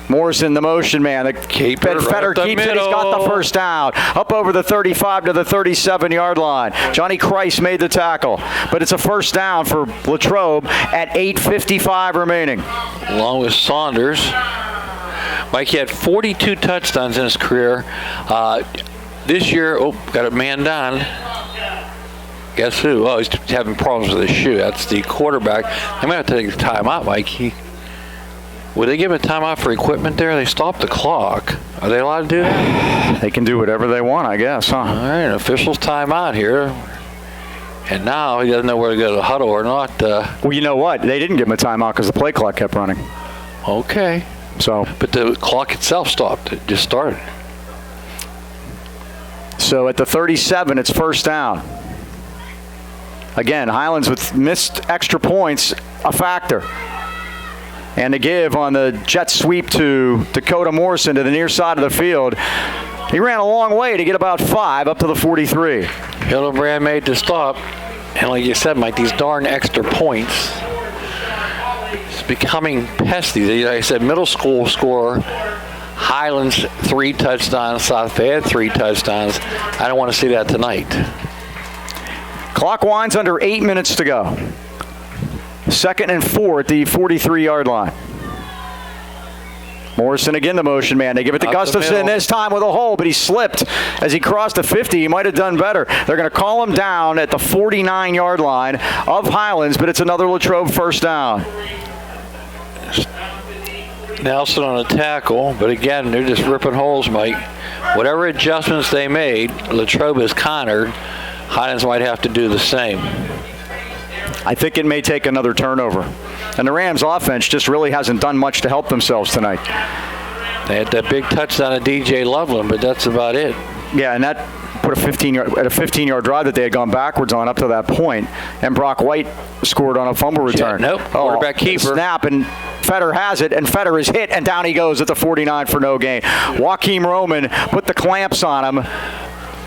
Morrison, the motion man. The Fetter keeps it. He's got the first down. Up over the 35 to the 37-yard line. Johnny Christ made the tackle. But it's a first down for Latrobe at 8:55 remaining. Along with Saunders. Mike, he had 42 touchdowns in his career. This year, got a man down. Guess who? Oh, he's having problems with his shoe. That's the quarterback. They might have to take a timeout, Mike. Would they give him a timeout for equipment there? They stopped the clock. Are they allowed to do that? They can do whatever they want, I guess, huh? All right, an official's timeout here. And now he doesn't know where to go to the huddle or not. Well, you know what? They didn't give him a timeout because the play clock kept running. Okay. So, but the clock itself stopped. It just started. So at the 37, it's first down. Again, Highlands with missed extra points, a factor. And to give on the jet sweep to Dakota Morrison to the near side of the field. He ran a long way to get about 5 up to the 43. Hildebrand made the stop. And like you said, Mike, these darn extra points, it's becoming pesky. Like I said, middle school score, Highlands 3 touchdowns, South Fayette 3 touchdowns. I don't want to see that tonight. Clock winds under 8 minutes to go. 2nd and 4 at the 43-yard line. Morrison again, the motion man. They give it to Gustafson this time with a hole, but he slipped as he crossed the 50. He might have done better. They're going to call him down at the 49-yard line of Highlands, but it's another Latrobe first down. Nelson on a tackle, but again, they're just ripping holes, Mike. Whatever adjustments they made, Latrobe is countered. Highlands might have to do the same. I think it may take another turnover. And the Rams offense just really hasn't done much to help themselves tonight. They had that big touchdown of DJ Loveland, but that's about it. Yeah, and that put a 15-yard drive that they had gone backwards on up to that point, and Brock White scored on a fumble return. Nope, quarterback keeper. Snap, and Fetter has it, and Fetter is hit, and down he goes at the 49 for no gain. Joaquim Roman put the clamps on him.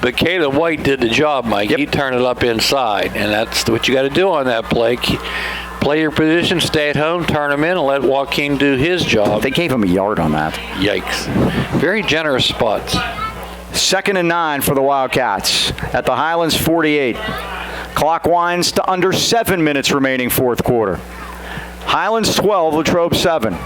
But Caleb White did the job, Mike. He turned it up inside, and that's what you got to do on that play. Play your position, stay at home, turn him in, and let Joaquin do his job. They gave him a yard on that. Yikes. Very generous spots. 2nd and 9 for the Wildcats at the Highlands 48. Clock winds to under 7 minutes remaining fourth quarter. Highlands 12, Latrobe 7.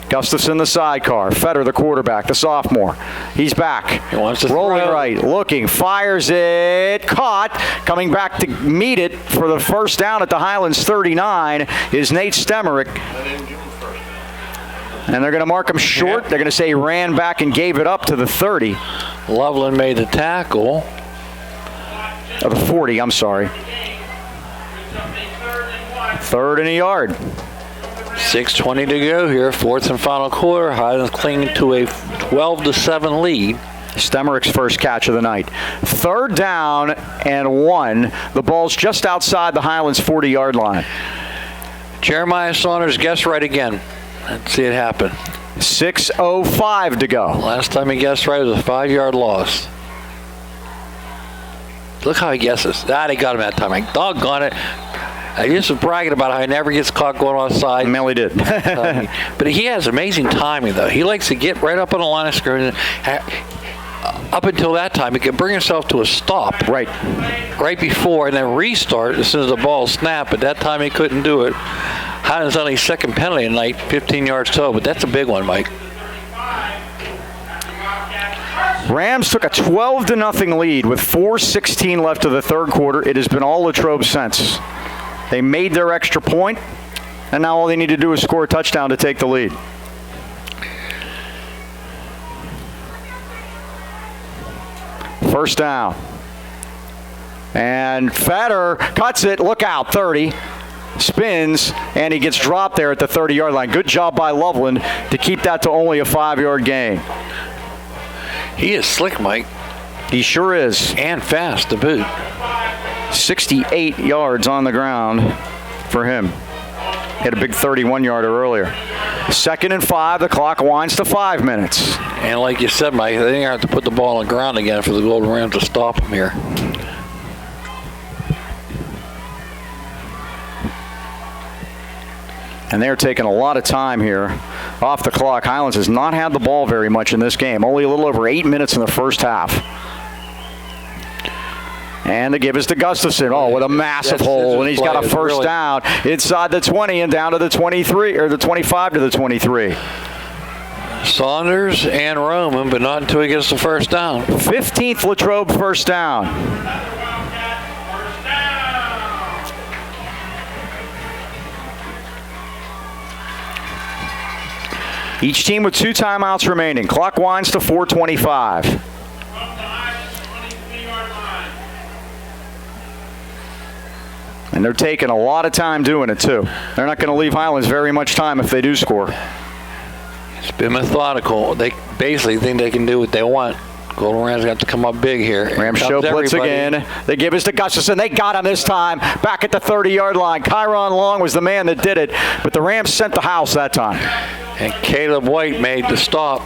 Gustafson the sidecar. Fetter the quarterback, the sophomore. He's back. He wants to rolling throw. Right, looking, fires it, caught. Coming back to meet it for the first down at the Highlands 39 is Nate Stemerick. And they're going to mark him short. They're going to say he ran back and gave it up to the 30. Loveland made the tackle. Of the 40, I'm sorry. 3rd and a yard. 6:20 to go here, fourth and final quarter. Highlands clinging to a 12-7 lead. Stemerick's first catch of the night. 3rd down and 1. The ball's just outside the Highlands 40-yard line. Jeremiah Saunders guessed right again. Let's see it happen. 6:05 to go. Last time he guessed right was a 5-yard loss. Look how he guesses. They got him that time. Like, doggone it. I just was bragging about how he never gets caught going offside. Melly did. But he has amazing timing, though. He likes to get right up on the line of scrimmage. Up until that time, he could bring himself to a stop. Right before, and then restart as soon as the ball snapped. But that time he couldn't do it. Highlands only second penalty tonight, 15 yards total. But that's a big one, Mike. Rams took a 12-0 lead with 4:16 left of the third quarter. It has been all Latrobe since. They made their extra point, and now all they need to do is score a touchdown to take the lead. First down. And Fetter cuts it. Look out, 30. Spins, and he gets dropped there at the 30-yard line. Good job by Loveland to keep that to only a 5-yard gain. He is slick, Mike. He sure is. And fast to boot. 68 yards on the ground for him. He had a big 31-yarder earlier. 2nd and 5. The clock winds to 5 minutes. And like you said, Mike, they have to put the ball on the ground again for the Golden Rams to stop him here. And they're taking a lot of time here off the clock. Highlands has not had the ball very much in this game. Only a little over 8 minutes in the first half. And the give is to Gustafson. Oh, with a massive hole. And he's got a first down inside the 20 and down to the 23, or the 25 to the 23. Saunders and Roman, but not until he gets the first down. 15th Latrobe first down. Each team with 2 timeouts remaining. Clock winds to 4:25. And they're taking a lot of time doing it, too. They're not going to leave Highlands very much time if they do score. It's been methodical. They basically think they can do what they want. Golden Rams have to come up big here. Rams show blitz again. They give us to Gustafson. They got him this time. Back at the 30-yard line. Kyron Long was the man that did it, but the Rams sent the house that time. And Caleb White made the stop.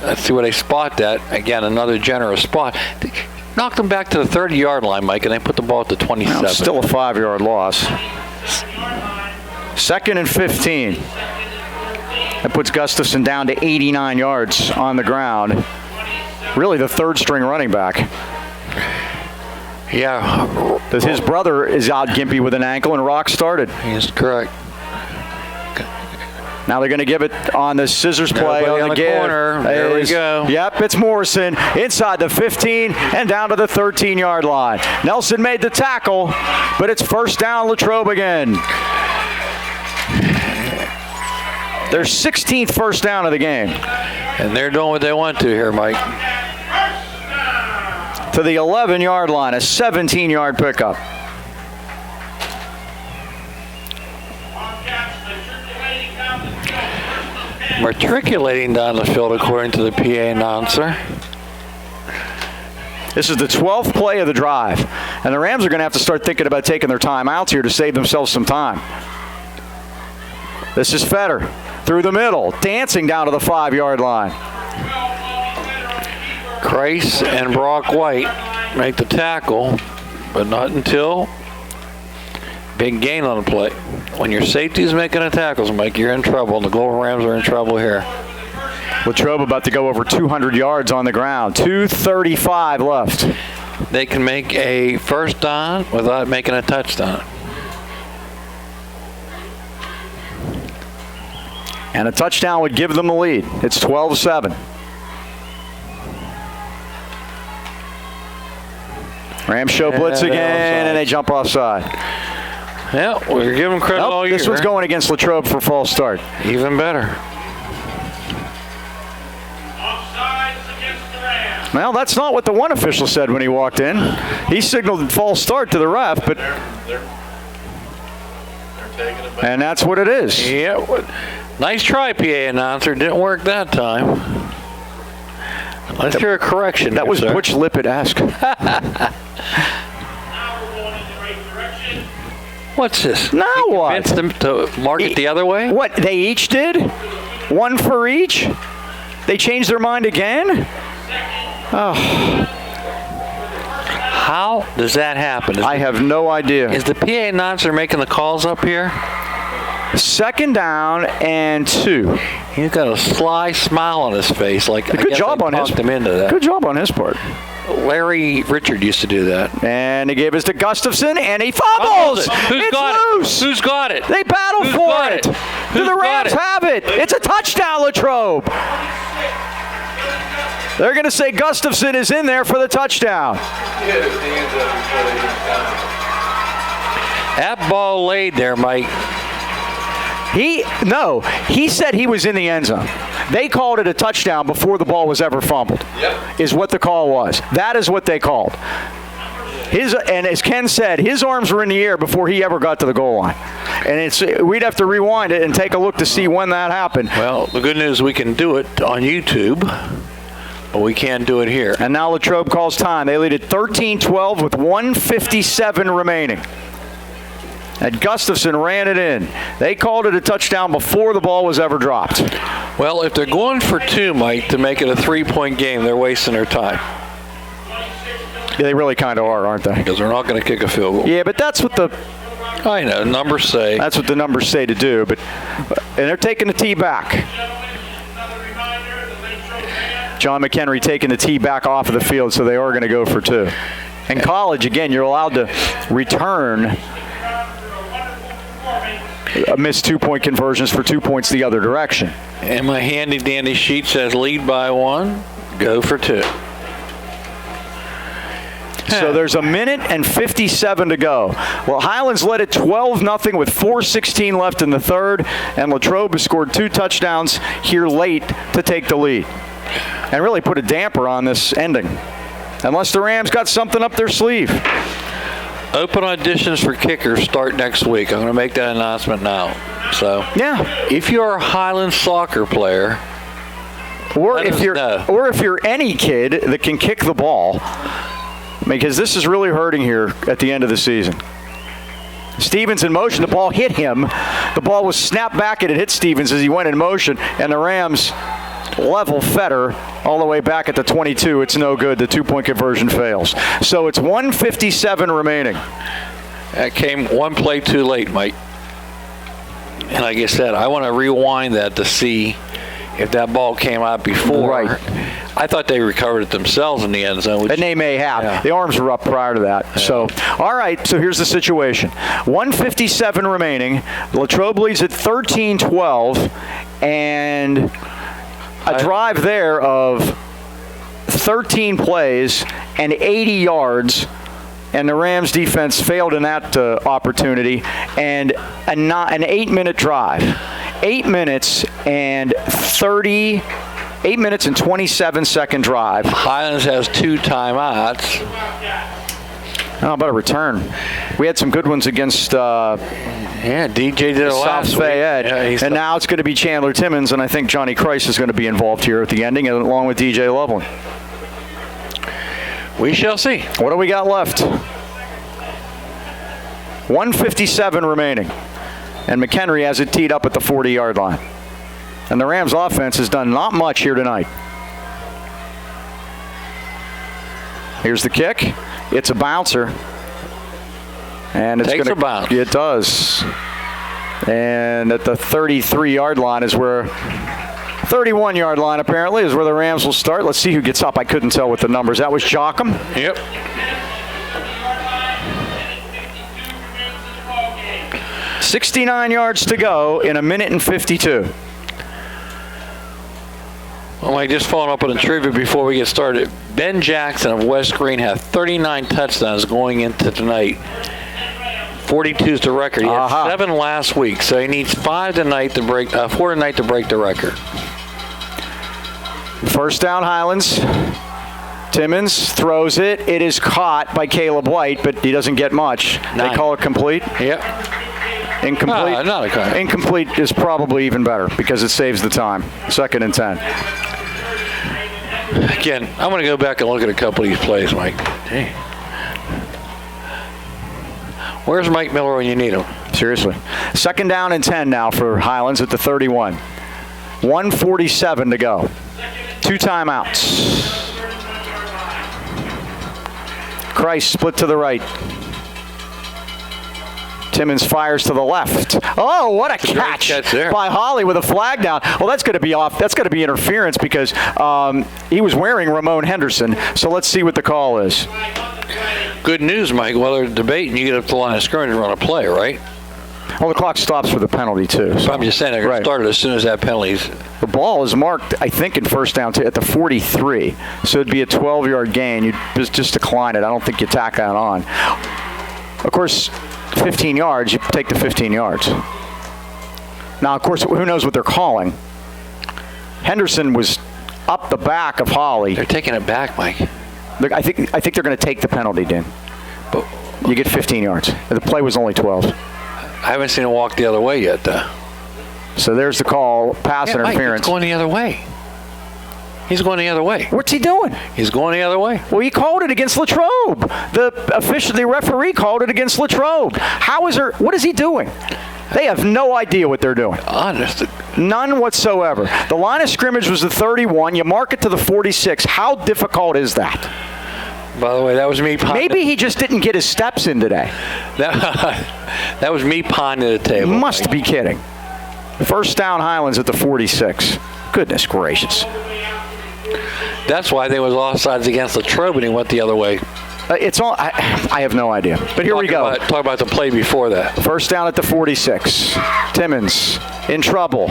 Let's see where they spot that. Again, another generous spot. Knocked them back to the 30-yard line, Mike, and they put the ball at the 27. Well, still a 5-yard loss. 2nd and 15. That puts Gustafson down to 89 yards on the ground. Really the third-string running back. Yeah. His brother is out gimpy with an ankle, and Rock started. He is correct. Now they're going to give it on the scissors play. Nobody on the give. corner. There we go. Yep, it's Morrison inside the 15 and down to the 13-yard line. Nelson made the tackle, but it's first down Latrobe again. Their 16th first down of the game. And they're doing what they want to here, Mike. To the 11-yard line, a 17-yard pickup. Matriculating down the field according to the PA announcer. This is the 12th play of the drive, and the Rams are going to have to start thinking about taking their timeouts here to save themselves some time. This is Fetter through the middle, dancing down to the 5-yard line. Christ and Brock White make the tackle, but not until big gain on the play. When your safety's making the tackles, Mike, you're in trouble. The Golden Rams are in trouble here. Latrobe about to go over 200 yards on the ground. 2:35 left. They can make a first down without making a touchdown. And a touchdown would give them the lead. It's 12-7. Rams show blitz again, and they jump offside. Yeah, we're giving credit all year. This one's going against Latrobe for false start. Even better. Well, that's not what the one official said when he walked in. He signaled false start to the ref, but they're taking it back. And that's what it is. Yeah, nice try, PA announcer. Didn't work that time. Let's hear a correction. That was sir. Butch Lippett-esque. What's this? Now what? Convinced them to mark it the other way? What, they each did? One for each? They changed their mind again? Oh. How does that happen? I have no idea. Is the PA announcer making the calls up here? 2nd down and 2. He's got a sly smile on his face. Like Good job on his. him into that. Good job on his part. Larry Richard used to do that. And he gave us to Gustafson, and he fumbles. Who's got loose. it? Who's got it? They battle Who's for got it. it? Do Who's the got Rams it? have it? It's a touchdown, Latrobe. They're going to say Gustafson is in there for the touchdown. That ball laid there, Mike. He said he was in the end zone. They called it a touchdown before the ball was ever fumbled. Yep. Is what the call was. That is what they called. And as Ken said, his arms were in the air before he ever got to the goal line. And we'd have to rewind it and take a look to see when that happened. Well, the good news, we can do it on YouTube, but we can't do it here. And now Latrobe calls time. They lead at 13-12 with 1:57 remaining. And Gustafson ran it in. They called it a touchdown before the ball was ever dropped. Well, if they're going for 2, Mike, to make it a 3-point game, they're wasting their time. Yeah, they really kind of are, aren't they? Because they're not going to kick a field goal. Yeah, but that's what I know, numbers say. That's what the numbers say to do. And they're taking the tee back. John McHenry taking the tee back off of the field, so they are going to go for 2. In college, again, you're allowed to return missed 2-point conversions for 2 points the other direction. And my handy dandy sheet says lead by 1, go for 2. So there's 1:57 to go. Well, Highlands led it 12-0 with 4:16 left in the third, and Latrobe has scored 2 touchdowns here late to take the lead and really put a damper on this ending, unless the Rams got something up their sleeve. Open auditions for kickers start next week. I'm going to make that announcement now. So, yeah, if you're a Highlands soccer player, or if you're any kid that can kick the ball, because this is really hurting here at the end of the season. Stevens in motion, the ball hit him. The ball was snapped back and it hit Stevens as he went in motion, and the Rams level Fetter all the way back at the 22. It's no good. The 2-point conversion fails. So it's 1:57 remaining. That came one play too late, Mike. And like I said, I want to rewind that to see if that ball came out before. Right. I thought they recovered it themselves in the end zone. And they may have. Yeah. The arms were up prior to that. Yeah. So, all right, so here's the situation. 1:57 remaining. Latrobe leads at 13-12, and a drive there of 13 plays and 80 yards, and the Rams defense failed in that opportunity, and an 8-minute drive. 8 minutes and 27-second drive. Highlands has 2 timeouts. How about a return? We had some good ones against DJ did it last South Fayette, and now it's going to be Chandler Timmons, and I think Johnny Christ is going to be involved here at the ending, along with DJ Loveland. We shall see. What do we got left? 1:57 remaining, and McHenry has it teed up at the 40-yard line. And the Rams offense has done not much here tonight. Here's the kick. It's a bouncer. And it's going to bounce. It does. And at the 33-yard line is where 31-yard line apparently is where the Rams will start. Let's see who gets up. I couldn't tell with the numbers. That was Jocham. Yep. 69 yards to go in 1:52. Well, I just following up on the trivia before we get started. Ben Jackson of West Green had 39 touchdowns going into tonight. 42 is the record. He had 7 last week, so he needs 4 tonight to break the record. First down, Highlands. Timmons throws it. It is caught by Caleb White, but he doesn't get much. 9. They call it complete. Yep. Incomplete. Not a card. Incomplete is probably even better because it saves the time. 2nd and 10. Again, I'm going to go back and look at a couple of these plays, Mike. Hey. Where's Mike Miller when you need him? Seriously. 2nd down and 10 now for Highlands at the 31. 1:47 to go. 2 timeouts. Christ split to the right. Timmons fires to the left. Oh, what a catch by Holly with a flag down. Well, that's going to be off. That's going to be interference because he was wearing Ramon Henderson. So let's see what the call is. Good news, Mike. While they're debating, you get up to the line of scrimmage and run a play, right? Well, the clock stops for the penalty, too. So. I'm just saying they're going to start it as soon as that penalty's. The ball is marked, I think, in first down at the 43. So it'd be a 12-yard gain. You just decline it. I don't think you tack that on. Of course, 15 yards, you take the 15 yards. Now, of course, who knows what they're calling. Henderson was up the back of Holly. They're taking it back, Mike. I think they're going to take the penalty, Dan. But you get 15 yards. The play was only 12. I haven't seen him walk the other way yet, though. So there's the call, pass interference. Mike, he's going the other way. He's going the other way. What's he doing? He's going the other way. Well, he called it against Latrobe. The referee called it against Latrobe. What is he doing? They have no idea what they're doing. Honest. None whatsoever. The line of scrimmage was the 31. You mark it to the 46. How difficult is that? By the way, that was me. Maybe he just didn't get his steps in today. That was me ponding at the table. You must be kidding. First down, Highlands at the 46. Goodness gracious. That's why they was offsides against Latrobe and he went the other way. It's all. I have no idea. But here we go. Talk about the play before that. First down at the 46. Timmons in trouble.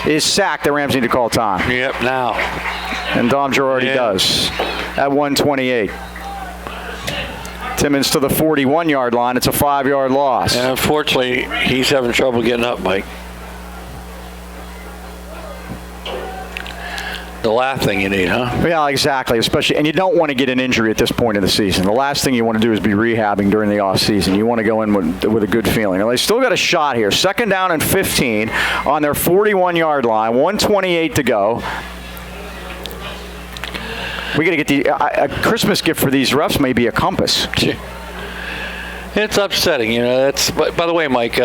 Is sacked. The Rams need to call time. Yep, now. And Dom Girardi does at 128. Timmons to the 41-yard line. It's a 5-yard loss. And unfortunately, he's having trouble getting up, Mike. The last thing you need, huh? Yeah, exactly. Especially, and you don't want to get an injury at this point in the season. The last thing you want to do is be rehabbing during the off season. You want to go in with a good feeling. And they still got a shot here. 2nd down and 15 on their 41-yard line. 1:28 to go. We got to get a Christmas gift for these refs. May be a compass. It's upsetting, you know. By the way, Mike.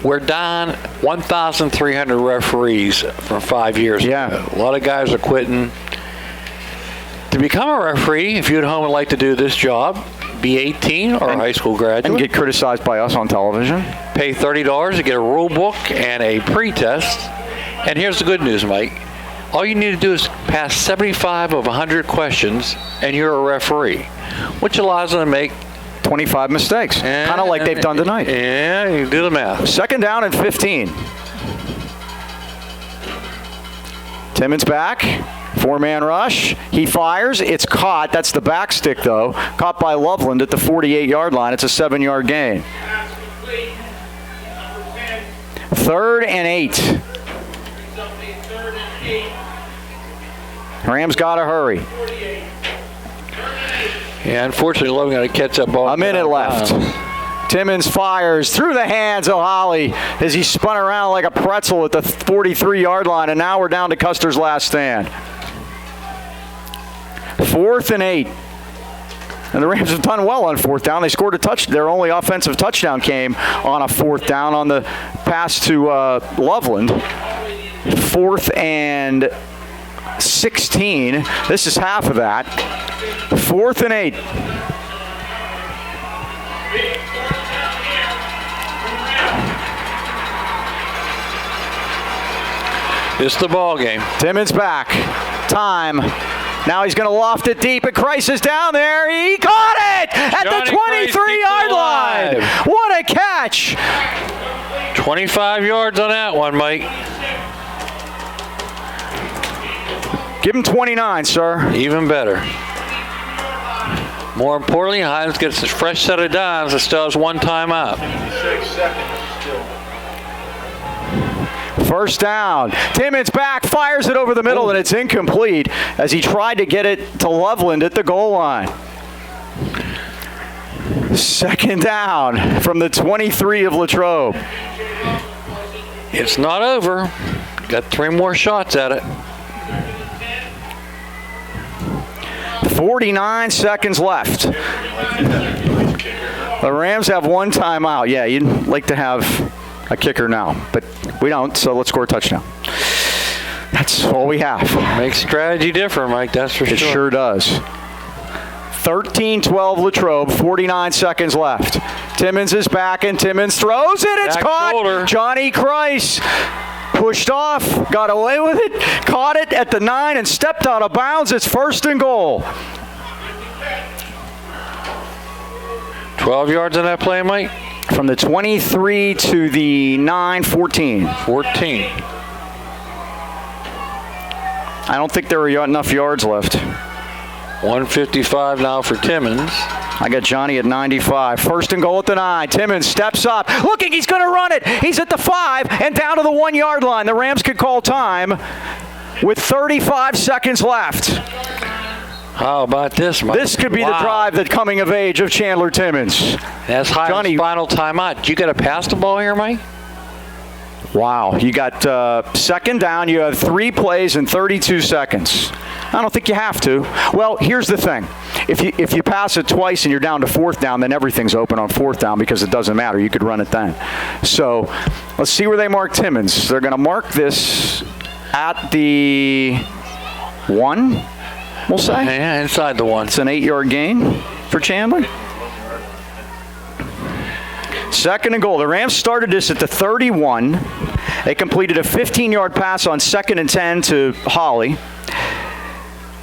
We're down 1,300 referees from 5 years ago. A lot of guys are quitting. To become a referee, if you at home would like to do this job, be 18 or a high school graduate. And get criticized by us on television. Pay $30 to get a rule book and a pre-test. And here's the good news, Mike. All you need to do is pass 75 of 100 questions, and you're a referee, which allows them to make 25 mistakes, kind of like they've done tonight. Yeah, you do the math. Second down and 15. Timmons back. 4-man rush. He fires. It's caught. That's the back stick, though. Caught by Loveland at the 48-yard line. It's a 7-yard gain. 3rd and 8. Rams got to hurry. Yeah, unfortunately, Loveland got to catch that ball. A minute left. Timmons fires through the hands of Holly as he spun around like a pretzel at the 43-yard line, and now we're down to Custer's last stand. 4th and 8. And the Rams have done well on 4th down. They scored a touch. Their only offensive touchdown came on a 4th down on the pass to Loveland. 4th and 16. This is half of that. 4th and 8. It's the ball game. Timmons back. Time. Now he's going to loft it deep, and Kreis is down there. He caught it at the 23-yard line. What a catch. 25 yards on that one, Mike. Give him 29, sir. Even better. More importantly, Highlands gets a fresh set of downs and still has one timeout. 6 seconds still. First down. Timmons back, fires it over the middle, and it's incomplete as he tried to get it to Loveland at the goal line. Second down from the 23 of Latrobe. It's not over. Got 3 more shots at it. 49 seconds left. The Rams have one timeout. Yeah, you'd like to have a kicker now, but we don't, so let's score a touchdown. That's all we have. Makes strategy different, Mike, that's for sure. It sure does. 13-12 Latrobe, 49 seconds left. Timmons is back, and Timmons throws it. It's back caught. shoulder. Johnny Kreis pushed off, got away with it, caught it at the 9, and stepped out of bounds. It's 1st and goal. 12 yards on that play, Mike? From the 23 to the 9, 14. 14. I don't think there were enough yards left. 155 now for Timmons. I got Johnny at 95. 1st and goal at the 9. Timmons steps up. Looking, he's going to run it. He's at the 5 and down to the 1-yard line. The Rams could call time with 35 seconds left. How about this, Mike? This could be the drive, the coming of age of Chandler Timmons. That's Highland's final timeout. You got to pass the ball here, Mike? Wow. You got 2nd down. You have 3 plays in 32 seconds. I don't think you have to. Well, here's the thing. If you pass it twice and you're down to 4th down, then everything's open on 4th down because it doesn't matter. You could run it then. So let's see where they mark Timmons. They're going to mark this at the 1, we'll say. Yeah, inside the 1. It's an 8-yard gain for Chandler. 2nd and goal. The Rams started this at the 31. They completed a 15-yard pass on 2nd and 10 to Holly.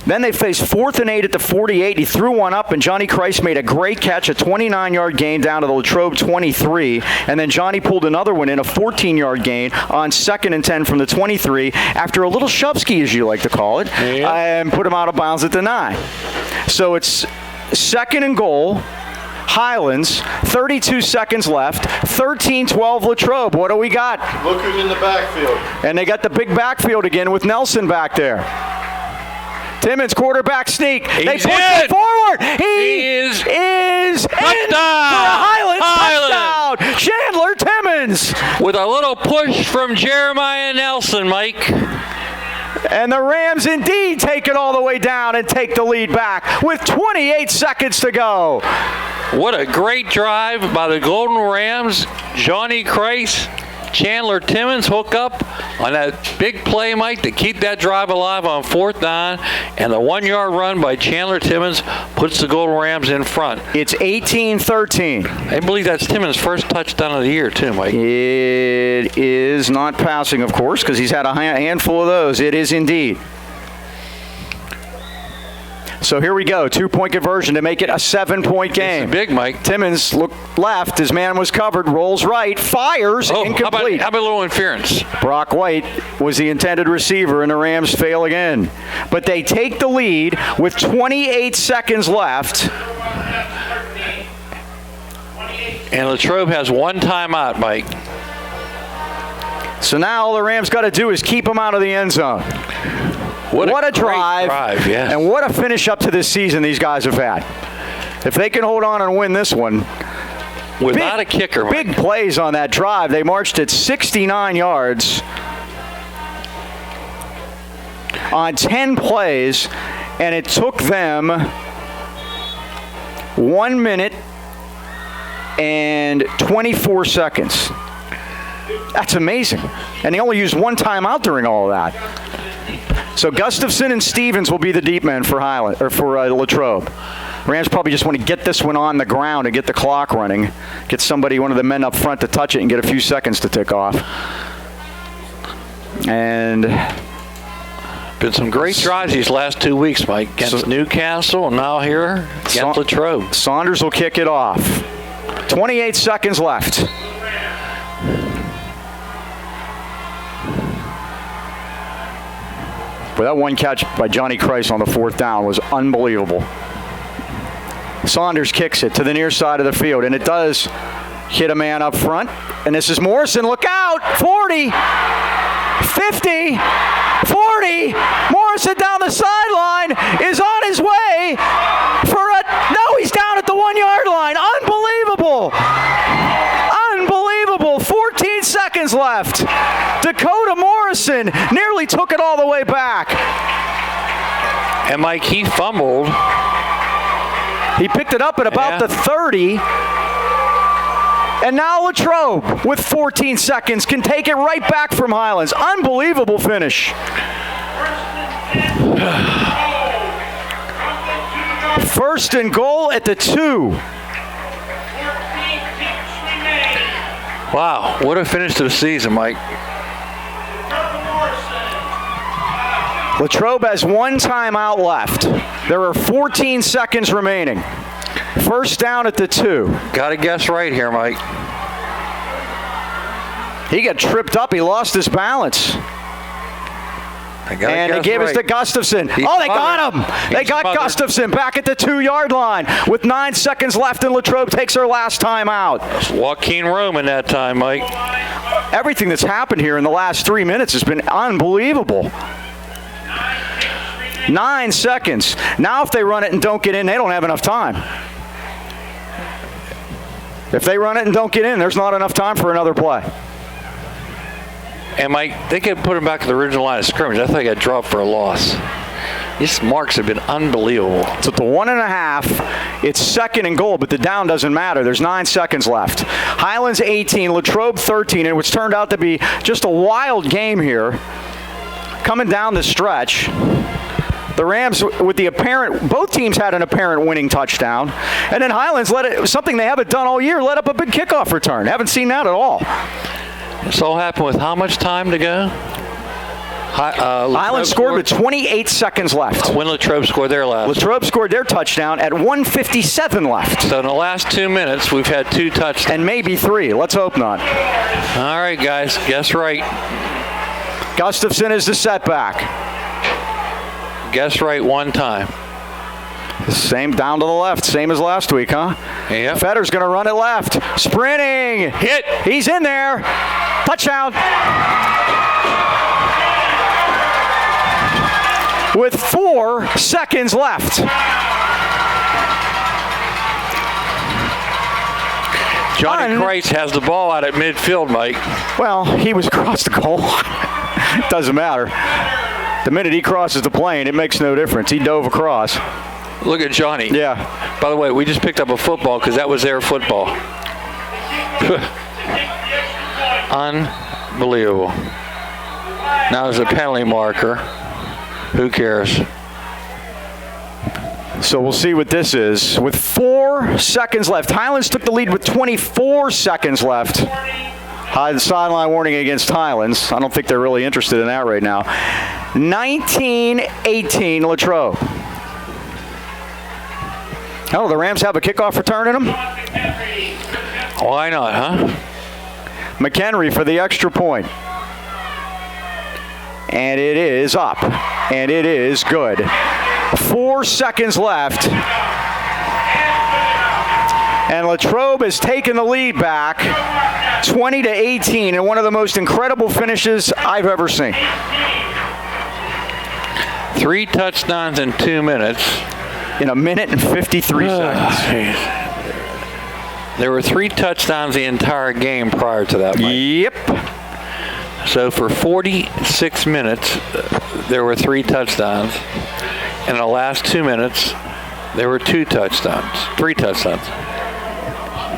Then they faced 4th and 8 at the 48. He threw one up, and Johnny Kreis made a great catch, a 29-yard gain down to the Latrobe 23. And then Johnny pulled another one in, a 14-yard gain on 2nd and 10 from the 23 after a little shove-ski, as you like to call it, and put him out of bounds at the 9. So it's 2nd and goal. Highlands, 32 seconds left, 13-12 Latrobe. What do we got? Look who's in the backfield. And they got the big backfield again with Nelson back there. Timmons, quarterback sneak. They push it forward. He is in for a Highlands touchdown. Chandler Timmons. With a little push from Jeremiah Nelson, Mike. And the Rams indeed take it all the way down and take the lead back with 28 seconds to go. What a great drive by the Golden Rams. Johnny Kreis Chandler Timmons hook up on that big play, Mike, to keep that drive alive on 4th down, and the 1-yard run by Chandler Timmons puts the Golden Rams in front. It's 18-13. I believe that's Timmons' first touchdown of the year, too, Mike. It is not passing, of course, because he's had a handful of those. It is indeed. So here we go, 2-point conversion to make it a 7-point game. It's big, Mike. Timmons looked left, his man was covered, rolls right, fires, incomplete. How about a little interference? Brock White was the intended receiver, and the Rams fail again. But they take the lead with 28 seconds left. And Latrobe has one timeout, Mike. So now all the Rams got to do is keep them out of the end zone. What a drive, yes. And what a finish up to this season these guys have had. If they can hold on and win this one. Without a kicker, Mike. Big plays on that drive. They marched at 69 yards on 10 plays, and it took them 1 minute and 24 seconds. That's amazing. And they only used one timeout during all of that. So Gustafson and Stevens will be the deep men for Latrobe. Rams probably just want to get this one on the ground and get the clock running. Get somebody, one of the men up front, to touch it and get a few seconds to tick off. And been some great drives these last 2 weeks, Mike. Against Newcastle and now here against Latrobe. Saunders will kick it off. 28 seconds left. But that one catch by Johnny Christ on the 4th down was unbelievable. Saunders kicks it to the near side of the field, and it does hit a man up front. And this is Morrison. Look out! 40, 50, 40. Morrison down the sideline is on his way for a... No, he's down at the 1-yard line. Unbelievable! Unbelievable. 14 seconds left. Dakota Morrison nearly took it all the way back. And Mike, he fumbled. He picked it up at about the 30. And now Latrobe, with 14 seconds, can take it right back from Highlands. Unbelievable finish. First and goal at the 2. Wow, what a finish to the season, Mike. Latrobe has one timeout left. There are 14 seconds remaining. First down at the 2. Got to guess right here, Mike. He got tripped up. He lost his balance. And they gave us to Gustafson. They got him. They got Gustafson back at the 2-yard line with 9 seconds left, and Latrobe takes her last time out. Joaquin Roman that time, Mike. Everything that's happened here in the last 3 minutes has been unbelievable. 9 seconds. Now if they run it and don't get in, they don't have enough time. If they run it and don't get in, there's not enough time for another play. And Mike, they could put him back to the original line of scrimmage. I thought he got dropped for a loss. These marks have been unbelievable. It's at the 1.5. It's second and goal, but the down doesn't matter. There's 9 seconds left. Highlands 18, Latrobe 13, and what's turned out to be just a wild game here. Coming down the stretch. The Rams, with the apparent, both teams had an apparent winning touchdown. And then Highlands something they haven't done all year, let up a big kickoff return. Haven't seen that at all. This all happened with how much time to go? Highlands scored with 28 seconds left. When Latrobe scored their last. Latrobe scored their touchdown at 1:57 left. So in the last 2 minutes, we've had 2 touchdowns. And maybe 3. Let's hope not. All right, guys. Guess right. Gustafson is the setback. Guess right one time. Same down to the left, same as last week, huh? Yep. Fetter's going to run it left. Sprinting. Hit. He's in there. Touchdown. With 4 seconds left. Johnny Christ has the ball out at midfield, Mike. Well, he was across the goal line. It doesn't matter. The minute he crosses the plane, it makes no difference. He dove across. Look at Johnny. Yeah. By the way, we just picked up a football because that was their football. Unbelievable. Now there's a penalty marker. Who cares? So we'll see what this is. With 4 seconds left, Highlands took the lead with 24 seconds left. High sideline warning against Highlands. I don't think they're really interested in that right now. 19-18 Latrobe. Oh, the Rams have a kickoff return in them? Why not, huh? McHenry for the extra point. And it is up. And it is good. 4 seconds left. And Latrobe has taken the lead back 20-18 in one of the most incredible finishes I've ever seen. 3 touchdowns in 2 minutes. In a minute and 53 seconds. There were 3 touchdowns the entire game prior to that, Mike. Yep. So for 46 minutes, there were 3 touchdowns. In the last 2 minutes, there were 2 touchdowns, 3 touchdowns.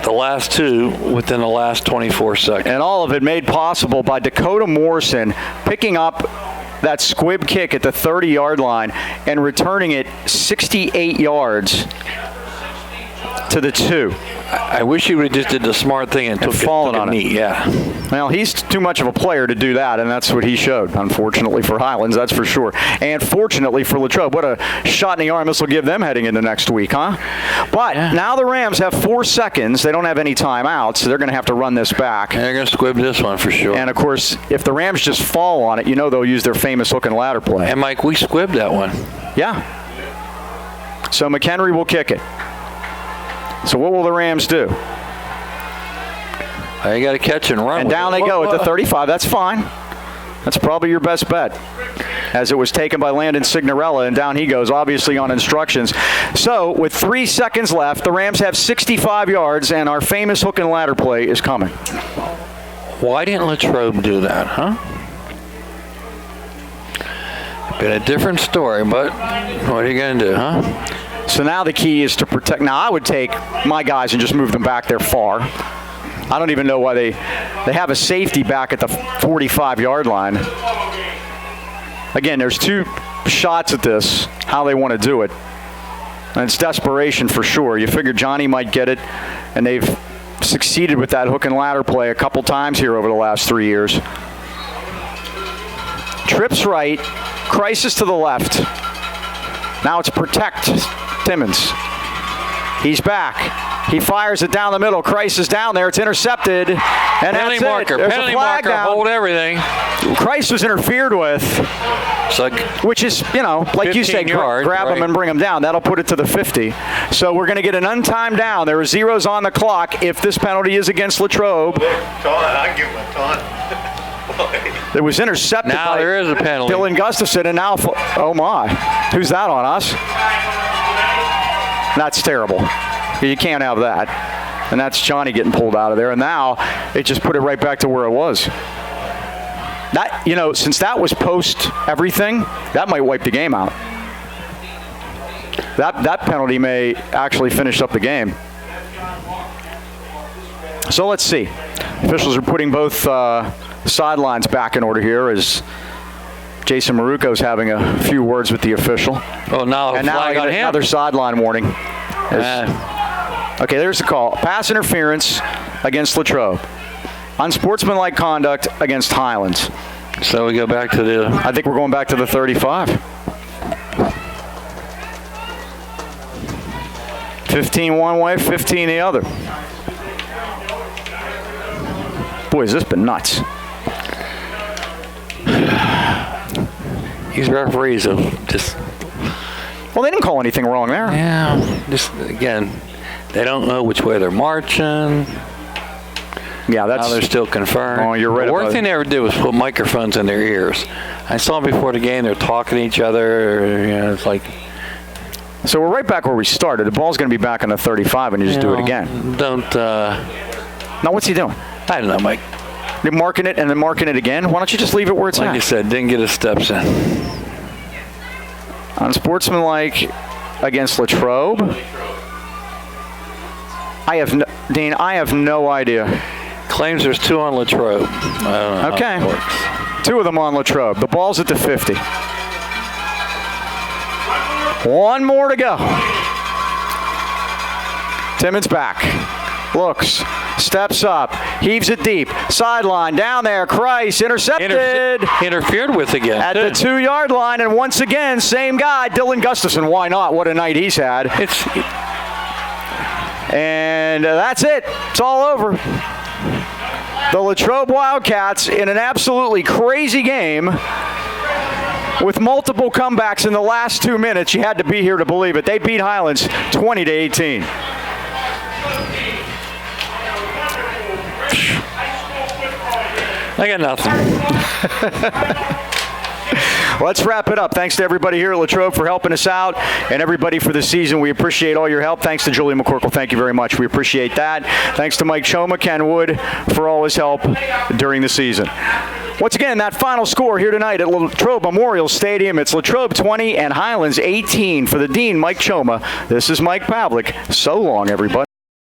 The last 2 within the last 24 seconds. And all of it made possible by Dakota Morrison picking up that squib kick at the 30-yard line and returning it 68 yards to the 2. I wish he would have just did the smart thing and took fallen on a knee. it. Yeah. Well, he's too much of a player to do that, and that's what he showed, unfortunately for Highlands, that's for sure. And fortunately for Latrobe. What a shot in the arm this will give them heading into next week, huh? But now the Rams have 4 seconds. They don't have any timeouts, so they're going to have to run this back. And they're going to squib this one for sure. And, of course, if the Rams just fall on it, you know they'll use their famous hook and ladder play. And, Mike, we squibbed that one. Yeah. So McHenry will kick it. So what will the Rams do? You got to catch and run. And down they go at the 35. That's fine. That's probably your best bet, as it was taken by Landon Signorella, and down he goes, obviously on instructions. So with 3 seconds left, the Rams have 65 yards, and our famous hook and ladder play is coming. Why didn't Latrobe do that, huh? Been a different story, but what are you going to do, huh? So now the key is to protect. Now I would take my guys and just move them back there far. I don't even know why they have a safety back at the 45-yard line. Again, there's 2 shots at this, how they want to do it. And it's desperation for sure. You figure Johnny might get it, and they've succeeded with that hook and ladder play a couple times here over the last 3 years. Trips right, crisis to the left. Now it's protect Timmons. He's back. He fires it down the middle. Christ is down there. It's intercepted. And penalty that's marker. it. There's penalty a flag marker. down. Hold everything. Christ was interfered with. So, which is, like you say, grab him and bring him down. That'll put it to the 50. So we're going to get an untimed down. There are zeros on the clock if this penalty is against Latrobe. I give him a ton. It was intercepted now by there is a penalty. Dylan Gustafson, and now, oh my, who's that on us? That's terrible. You can't have that. And that's Johnny getting pulled out of there. And now it just put it right back to where it was. That, since that was post everything, that might wipe the game out. That penalty may actually finish up the game. So let's see. Officials are putting both sidelines back in order here as Jason Maruco's having a few words with the official. Oh, now and now I got another sideline warning. Okay, there's the call. Pass interference against Latrobe. Unsportsmanlike conduct against Highlands. So we go back to the... I think we're going back to the 35. 15 one way, 15 the other. Boy, has this been nuts. These referees have just... Well, they didn't call anything wrong there. Yeah, just, again, they don't know which way they're marching. Yeah, that's... Now they're still confirmed. Oh, you're right. The worst thing they ever did was put microphones in their ears. I saw them before the game. They're talking to each other. It's like... So we're right back where we started. The ball's going to be back on the 35, and you just do it again. Don't... Now, what's he doing? I don't know, Mike. They're marking it and then marking it again. Why don't you just leave it where it's at? Like you said, didn't get his steps in. Unsportsmanlike against Latrobe. Dean, I have no idea. Claims there's 2 on Latrobe. I don't know how Okay. it works. 2 of them on Latrobe. The ball's at the 50. 1 more to go. Timmons back. Looks. Steps up. Heaves it deep. Sideline. Down there. Christ. Intercepted. Interfered with again. At the 2-yard line. And once again, same guy, Dylan Gustafson. Why not? What a night he's had. And that's it. It's all over. The Latrobe Wildcats in an absolutely crazy game with multiple comebacks in the last 2 minutes. You had to be here to believe it. They beat Highlands 20-18. I got nothing. Let's wrap it up. Thanks to everybody here at Latrobe for helping us out and everybody for the season. We appreciate all your help. Thanks to Julie McCorkle. Thank you very much. We appreciate that. Thanks to Mike Choma, Ken Wood for all his help during the season. Once again, that final score here tonight at Latrobe Memorial Stadium. It's Latrobe 20 and Highlands 18 for the Dean, Mike Choma. This is Mike Pavlik. So long, everybody.